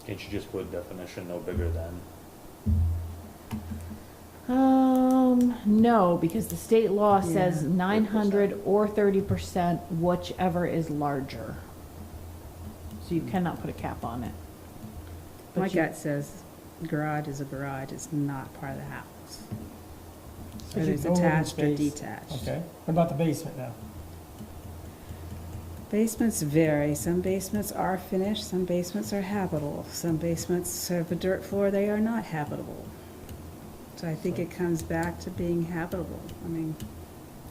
Can't you just put definition no bigger than? no, because the state law says Yeah. 900 or 30%, whichever is larger. So you cannot put a cap on it. My But you- gut says garage is a garage, it's not part of the house. So Whether you it's go living attached or space. detached. Okay, what about the basement now? Basements vary. Some basements are finished, some basements are habitable. Some basements have a dirt floor, they are not habitable. So I think it comes back to being habitable. I mean,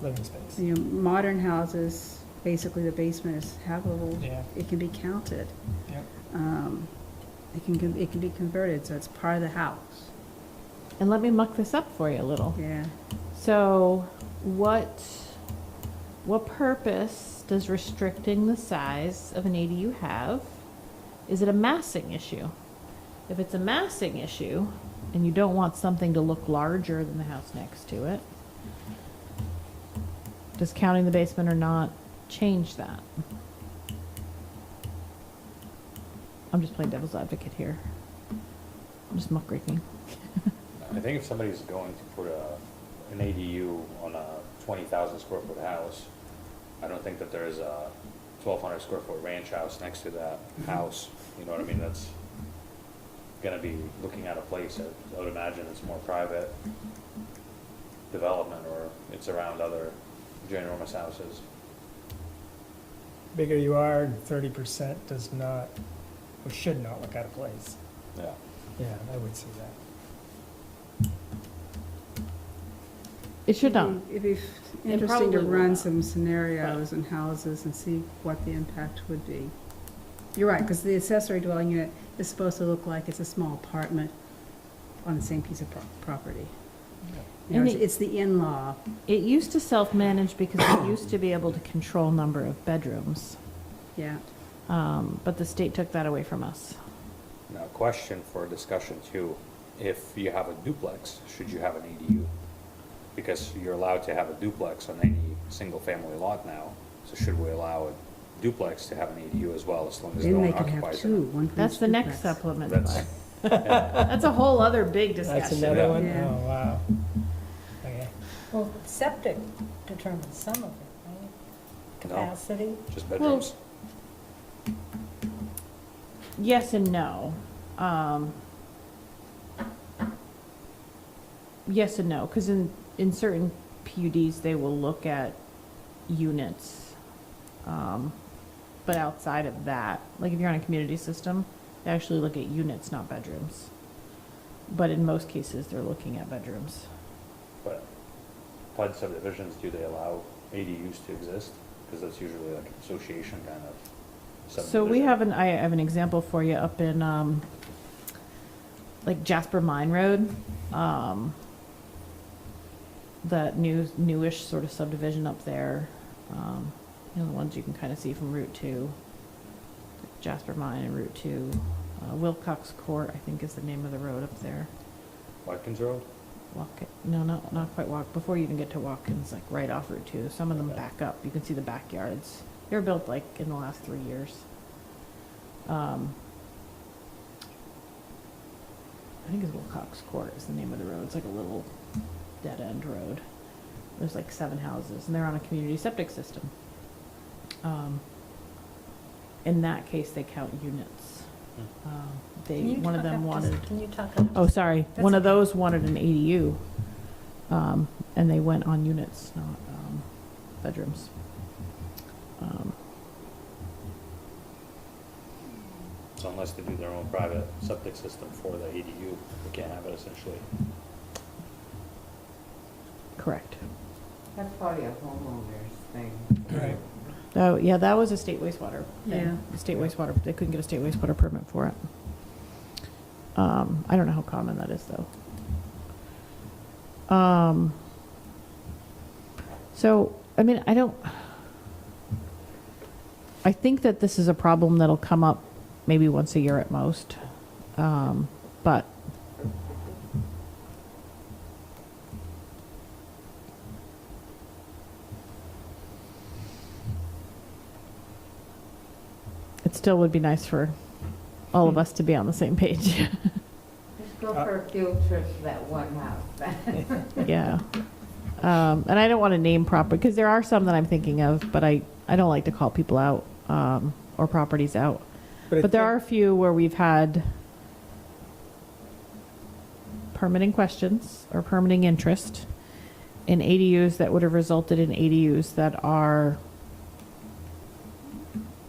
Living space. you know, modern houses, basically the basement is habitable. Yeah. It can be counted. Yep. It can be converted, so it's part of the house. And let me muck this up for you a little. Yeah. So what purpose does restricting the size of an ADU have? Is it a massing issue? If it's a massing issue, and you don't want something to look larger than the house next to it, does counting the basement or not change that? I'm just playing devil's advocate here. I'm just muckraking. I think if somebody's going to put an ADU on a 20,000 square foot house, I don't think that there's a 1,200 square foot ranch house next to that house. You know what I mean? That's gonna be looking at a place that I would imagine it's more private development, or it's around other ginormous houses. Bigger you are, 30% does not, or should not look out of place. Yeah. Yeah, I would see that. It should not. It'd be interesting to probably will run not. some scenarios and houses and see what the impact would be. You're right, because the accessory dwelling unit is supposed to look like it's a small apartment on the same piece of property. You know, And it's the in-law. It used to self-manage because it used to be able to control number of bedrooms. Yeah. But the state took that away from us. Now, question for discussion too. If you have a duplex, should you have an ADU? Because you're allowed to have a duplex on any single family lot now. So should we allow a duplex to have an ADU as well, as long as no Then one they could have occupies two, it? one for That's each the next duplex. supplement. That's, That's a whole other big That's discussion. another one? Yeah. Oh, wow. Okay. Well, septic determines some of it, right? Capacity. just bedrooms. Yes and no. Yes and no, because in certain PUDs, they will look at units. But outside of that, like if you're on a community system, they actually look at units, not bedrooms. But in most cases, they're looking at bedrooms. But PUD subdivisions, do they allow ADUs to exist? Because that's usually like an association kind of subdivision. So I have an example for you up in, like Jasper Mine Road. That newish sort of subdivision up there. You know, the ones you can kind of see from Route 2. Jasper Mine and Route 2. Wilcox Court, I think is the name of the road up there. Watkins Road? No, not quite before you even get to Watkins, like right off Route 2. Some of them back up. You can see the backyards. They were built like in the last 3 years. I think it's Wilcox Court is the name of the road. It's like a little dead end road. There's like 7 houses and they're on a community septic system. In that case, they count units. One of them wanted. Can you talk up? Oh, sorry. That's One of okay. those wanted an ADU, and they went on units, not bedrooms. So unless they do their own private septic system for the ADU, they can't have it essentially. Correct. That's probably a homeowner's thing. Right. Oh, yeah, that was a state wastewater thing. Yeah. The state wastewater, they couldn't get a state wastewater permit for it. I don't know how common that is, though. So, I mean, I think that this is a problem that'll come up maybe once a year at most. But it still would be nice for all of us to be on the same page. Just go for a field trip to that one house. Yeah. And I don't want to name property, because there are some that I'm thinking of, but I don't like to call people out, or properties out. But there are a few where we've had permitting questions or permitting interest in ADUs that would have resulted in ADUs that are,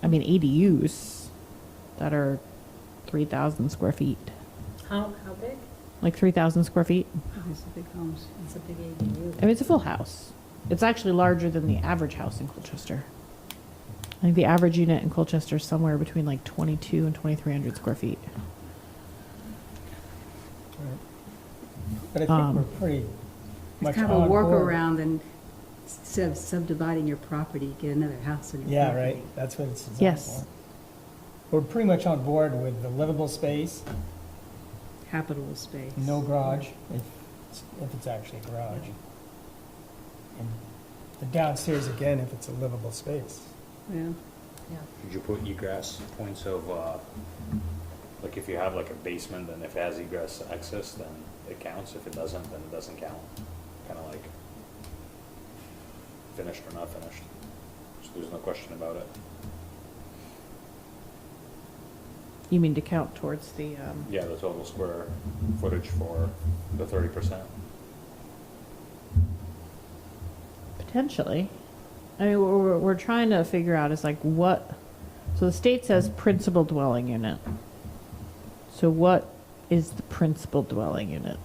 ADUs that are 3,000 square feet, How big? like 3,000 square feet. These are big homes. It's a big ADU. I mean, it's a full house. It's actually larger than the average house in Colchester. I think the average unit in Colchester is somewhere between like 22 and 2,300 square feet. But I think we're pretty It's much kind of a on board. workaround, and instead of subdividing your property, get another house in your Yeah, property. right, that's what it's designed Yes. for. We're pretty much on board with the livable space, Habitable space. no garage, if it's actually a garage. And the downstairs, again, if it's a livable space. Yeah. Did you put egress points of, like if you have like a basement, then if it has egress access, then it counts. If it doesn't, then it doesn't count. Kind of like finished or not finished. So there's no question about it. You mean to count towards the, Yeah, the total square footage for the 30%. potentially. I mean, what we're trying to figure out is like what, so the state says principal dwelling unit. So what is the principal dwelling unit?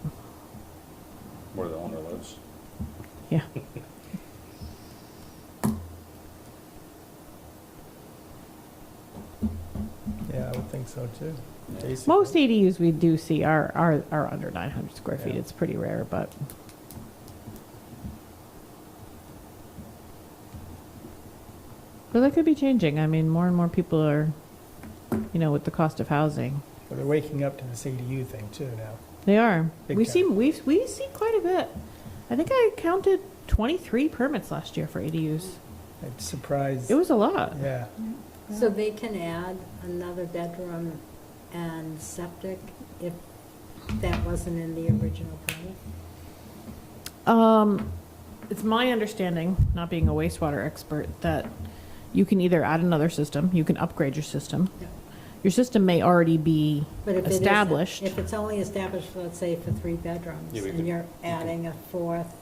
Where the owner lives. Yeah. Yeah, I would think so too. Yeah. Basically. Most ADUs we do see are under 900 square feet. Yeah. It's pretty rare, but. But that could be changing. I mean, more and more people are, with the cost of housing. But they're waking up to this ADU thing too now. They are. Big We time. see we see quite a bit. I think I counted 23 permits last year for ADUs. I'm surprised. It was a lot. Yeah, So they can add another bedroom and septic if that wasn't in the original permit? It's my understanding, not being a wastewater expert, that you can either add another system, you can upgrade your system. Yeah. Your system may already be But if it isn't- established. If it's only established, let's say, for 3 bedrooms, Yeah, we and could- you're adding a 4th,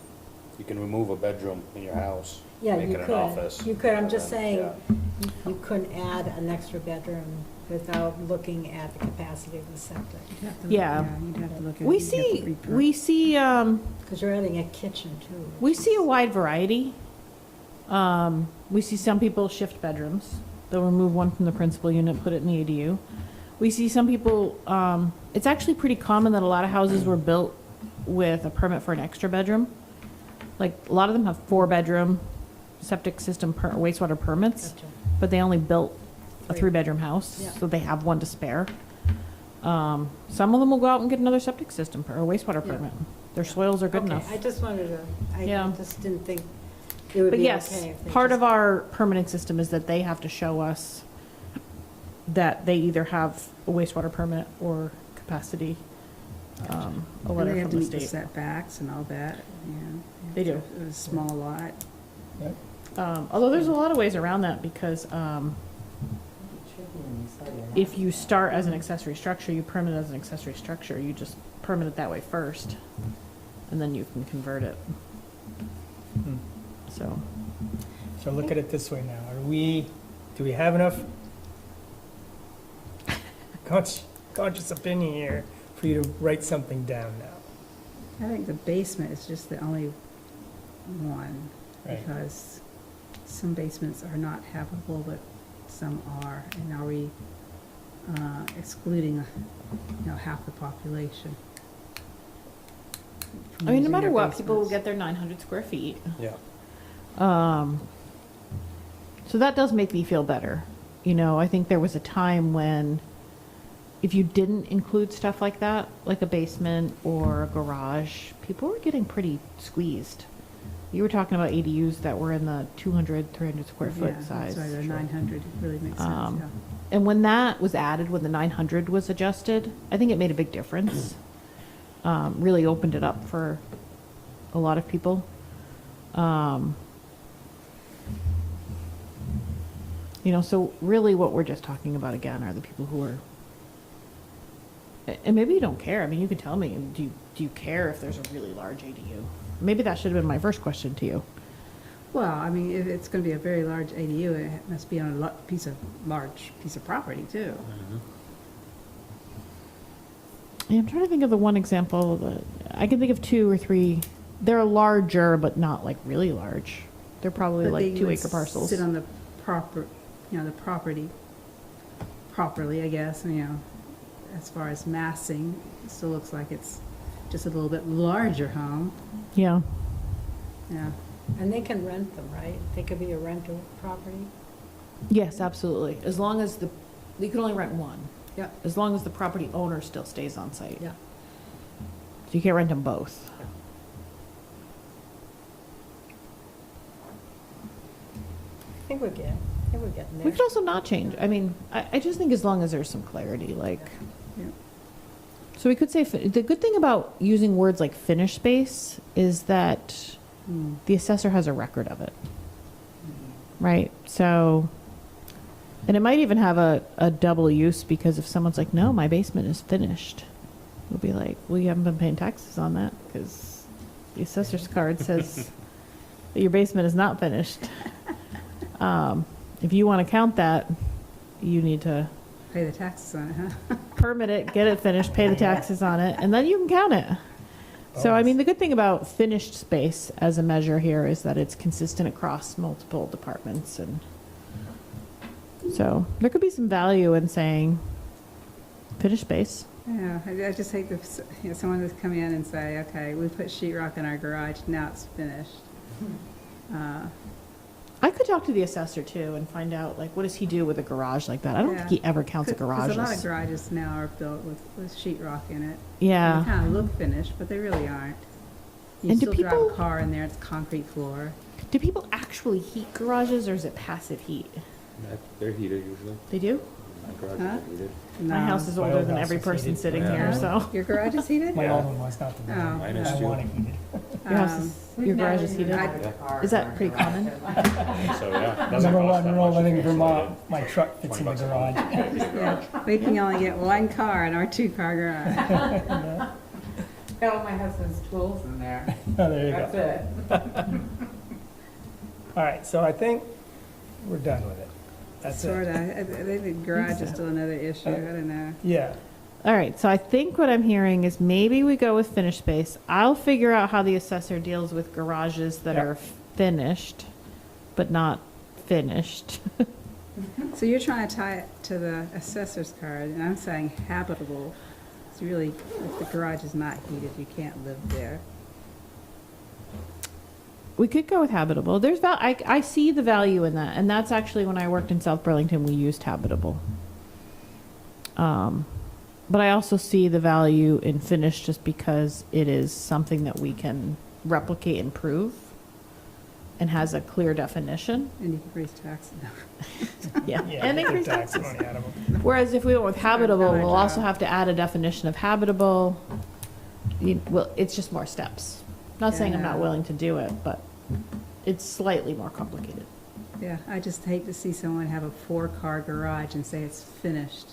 You can remove a bedroom in your house, yeah, make you it an could. office. You could, I'm just and then- saying, yeah. you couldn't add an extra bedroom without looking at the capacity of the septic. You'd have to Yeah. You'd have to look at. We you'd have to see, re-perk. Because you're adding a kitchen too. we see a wide variety. We see some people shift bedrooms. They'll remove one from the principal unit, put it in the ADU. We see some people, it's actually pretty common that a lot of houses were built with a permit for an extra bedroom. Like, a lot of them have 4-bedroom septic system wastewater permits, Gotcha. but they only built a Three. 3-bedroom house, Yeah. so they have one to spare. Some of them will go out and get another septic system or a wastewater Yeah. permit. Their soils are good Okay, enough. I just wanted to, Yeah. I just didn't think it would But be okay yes, if they part just- of our permitting system is that they have to show us that they either have a wastewater permit or capacity, a And letter they have from to the meet the state. setbacks and all that, yeah. They do. It was a small lot. Yep. Although there's a lot of ways around that because, if you start as an accessory structure, you permit as an accessory structure, you just permit it that way first, and then you can convert it, Hmm. so. So look at it this way now. Do we have enough conscious opinion here for you to write something down now? I think the basement is just the only one, Right. because some basements are not habitable, but some are. And are we excluding, half the population? from I mean, no using matter their what, people will basements? get their 900 square feet. Yeah. So that does make me feel better. I think there was a time when if you didn't include stuff like that, like a basement or a garage, people were getting pretty squeezed. You were talking about ADUs that were in the 200, 300 square foot Yeah, size. that's why the 900 really makes sense, yeah. And when that was added, when the 900 was adjusted, I think it made a big difference. Really opened it up for a lot of people. So really what we're just talking about again are the people who are, and maybe you don't care. I mean, you can tell me, do you care if there's a really large ADU? Maybe that should have been my first question to you. Well, I mean, if it's going to be a very large ADU, it must be on a large piece of property, too. Yeah, I'm trying to think of the one example that I can think of 2 or 3. They're larger, but not like really large. They're probably But like they 2 would acre parcels. sit on the the property properly, I guess, as far as massing, it still looks like it's just a little bit larger home, Yeah. yeah. And they can rent them, right? They could be a rental property? Yes, absolutely. As long as you can only rent one. Yeah. As long as the property owner still stays on site. Yeah. So you can't rent them both. I think we're getting there. We could also not change. I mean, I just think as long as there's some clarity, like. Yeah. So we could say, the good thing about using words like finished space is that the assessor has a record of it. Right? So, and it might even have a double use because if someone's like, no, my basement is finished, we'll be like, well, you haven't been paying taxes on that because the assessor's card says that your basement is not finished. If you want to count that, you need to Pay the taxes on it, huh? permit it, get it finished, pay the taxes on it, and then you can count it. So, I mean, the good thing about finished space as a measure here is that it's consistent across multiple departments. And so there could be some value in saying finished space. Yeah, I just hate someone to come in and say, okay, we put sheetrock in our garage, now it's finished. I could talk to the assessor too and find out, like, what does he do with a garage like that? I don't think he ever counts a garage. Because a lot of garages now are built with sheetrock in it. Yeah. They kind of look finished, but they really aren't. You And do still drive people- a car in there, it's concrete floor. Do people actually heat garages or is it passive heat? They're heated usually. They do? My garage Huh? is heated. My No. house is My older old than house every was person heated. sitting Yeah. here, so. Your garage is heated? My Yeah. old one was not the one. Oh. Mine is I too. want it heated. Your house is, your garage is heated? Is that pretty common? So, yeah. doesn't Number cost one that rule much living in if it's Vermont, my truck fits in the $20 a garage. Yeah, we can only get one car in our 2-car garage. Got all my husband's tools in there. Oh, there you That's go. it. All right, so I think we're done with it. That's Sort it. of. I think the garage is still another issue, I don't know. Yeah. All right, so I think what I'm hearing is maybe we go with finished space. I'll figure out how the assessor deals with garages that Yep. are finished, but not finished. So you're trying to tie it to the assessor's card, and I'm saying habitable. It's really, if the garage is not heated, you can't live there. We could go with habitable. I see the value in that, and that's actually when I worked in South Burlington, we used habitable. But I also see the value in finish just because it is something that we can replicate and prove and has a clear definition. And you can raise taxes. Yeah, Yeah, and get the increase tax taxes. money out of them. Whereas if we went with habitable, Another we'll also job. have to add a definition of habitable. Well, it's just more steps. Not saying I'm not Yeah. willing to do it, but it's slightly more complicated. Yeah, I just hate to see someone have a 4-car garage and say it's finished,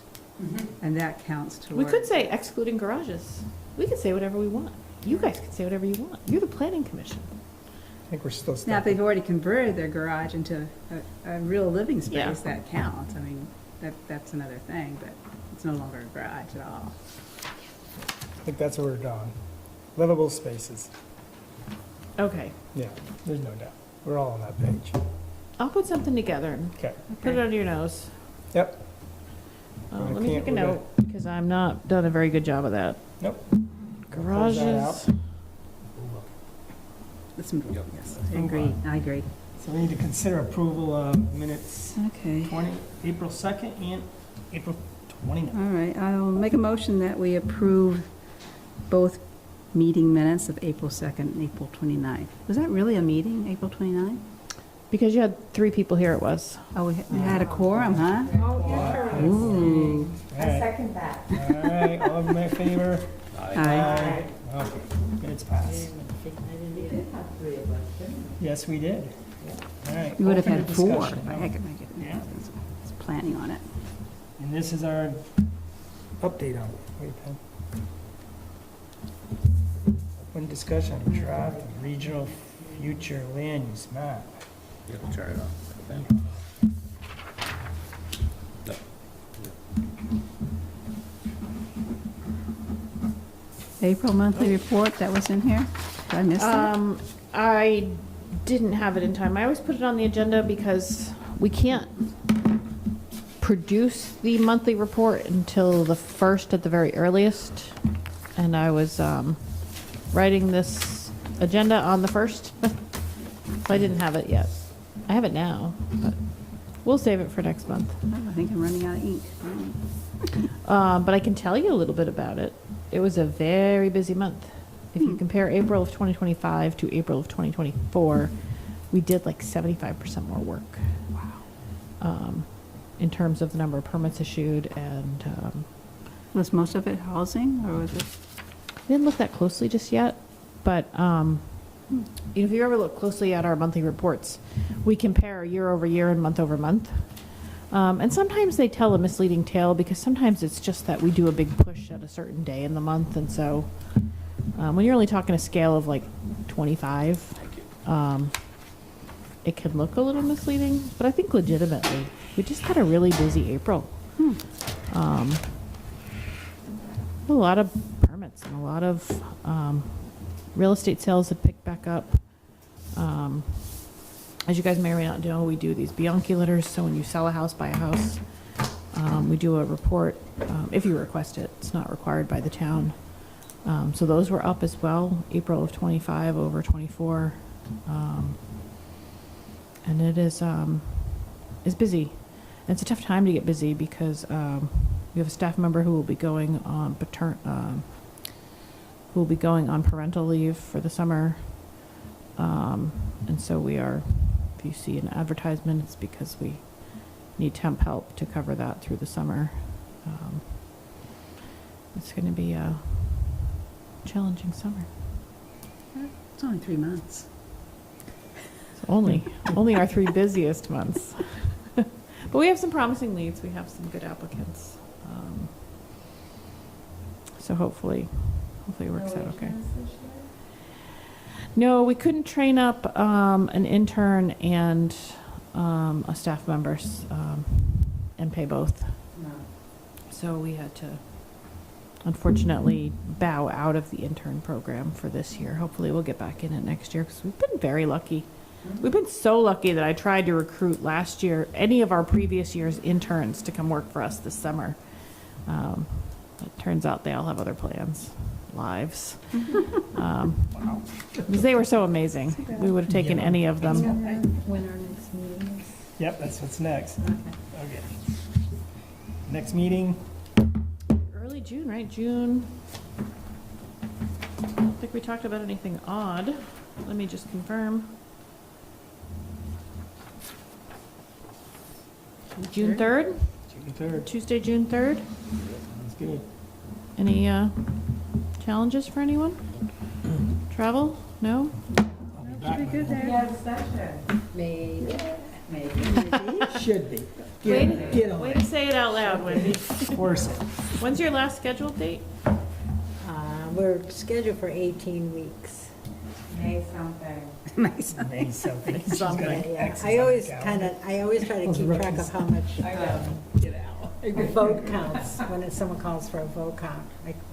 and that counts toward. We could say excluding garages. We could say whatever we want. You guys can say whatever you want. You're the planning commission. I think we're still Now, if stuck. they've already converted their garage into a real living Yeah. space, that counts. I mean, that's another thing, but it's no longer a garage at all. I think that's where we're going. Livable spaces. Okay, Yeah, there's no doubt. We're all on that page. I'll put something together and Okay. put it under your nose. Yep. Let me can't- take a we're gonna- note, because I'm not done a very good job of that. Nope. Close that out. Garages. Let's move, yes, I agree, I agree. So we need to consider approval of minutes Okay. 20, April 2nd and April 29th. All right, I'll make a motion that we approve both meeting minutes of April 2nd and April 29th. Was that really a meeting, April 29th? Because you had 3 people here, it was. Oh, we had a quorum, huh? Ooh. All right, second that. all right, all of them in favor? Aye. Okay, minutes pass. We did have 3 of us, didn't we? Yes, we did. All right. You would have open had to 4 discussion. if I could make it. Yeah. I was planning on it. And this is our update on it. Wait, pen. Open discussion, draft regional future land use map. Turn it on. April monthly report, that was in here? Did I miss that? I didn't have it in time. I always put it on the agenda because we can't produce the monthly report until the 1st at the very earliest. And I was writing this agenda on the 1st, so I didn't have it yet. I have it now, but we'll save it for next month. Oh, I think I'm running out of ink. But I can tell you a little bit about it. It was a very busy month. If you compare April of 2025 to April of 2024, we did like 75% more work. Wow. In terms of the number of permits issued and, Was most of it housing, or was it? I didn't look that closely just yet, but, you know, if you ever look closely at our monthly reports, we compare year over year and month over month. And sometimes they tell a misleading tale because sometimes it's just that we do a big push at a certain day in the month. And so when you're only talking a scale of like 25, it can look a little misleading. But I think legitimately, we just had a really busy April. A lot of permits and a lot of real estate sales have picked back up. As you guys may or may not know, we do these Bianchi letters, so when you sell a house, buy a house, we do a report, if you request it. It's not required by the town. So those were up as well, April of 25 over 24. And it is busy. And it's a tough time to get busy because we have a staff member who will be going on parental leave for the summer. And so we are, if you see an advertisement, it's because we need temp help to cover that through the summer. It's going to be a challenging summer. It's only 3 months. It's only our 3 busiest months. But we have some promising leads. We have some good applicants. So hopefully it works out okay. No, we couldn't train up an intern and a staff member and pay both. No. So we had to, unfortunately, bow out of the intern program for this year. Hopefully we'll get back in it next year because we've been very lucky. We've been so lucky that I tried to recruit last year, any of our previous year's interns to come work for us this summer. It turns out they all have other plans, lives. Because they were so amazing. We would have taken any of them. When our next meeting is? Yep, that's what's next. Okay. Okay. Next meeting, Early Probably June, right? June. I don't think we talked about anything odd. Let me just confirm. June 3rd? June 3rd. Tuesday, June 3rd? Sounds good. Any challenges for anyone? Travel? No? I'll be back Should be by good then. there. Yeah, session, Maybe. maybe. Should be. Way Get on to it. say it out loud, Wendy. Force it. When's your last scheduled date? We're scheduled for 18 weeks. May something. Nice. May something. She's got Something. X's on I the always calendar. I always try to Those keep track rookies. of how much I know. Get out. a vote counts, when someone calls for a vote count.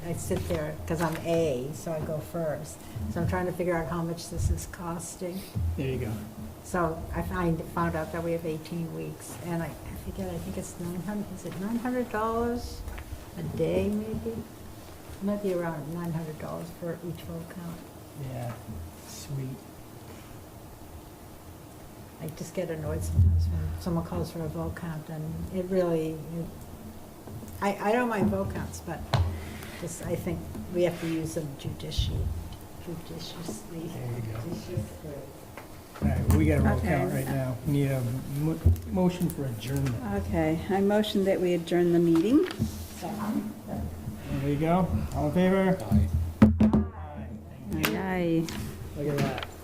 I sit there, because I'm A, so I go first. So I'm trying to figure out how much this is costing. There you go. So I found out that we have 18 weeks, and I forget, I think it's is it $900 a day, maybe? It might be around $900 for each vote count. Yeah, sweet. I just get annoyed sometimes when someone calls for a vote count, and it really, I don't mind vote counts, but just, I think we have to use them judiciously. There you go. It's just good. All right, we got a roll Okay. count right now. We need a motion for adjournment. Okay, I motion that we adjourn the meeting. There you go. All in favor? Aye. Aye. Aye. Look at that.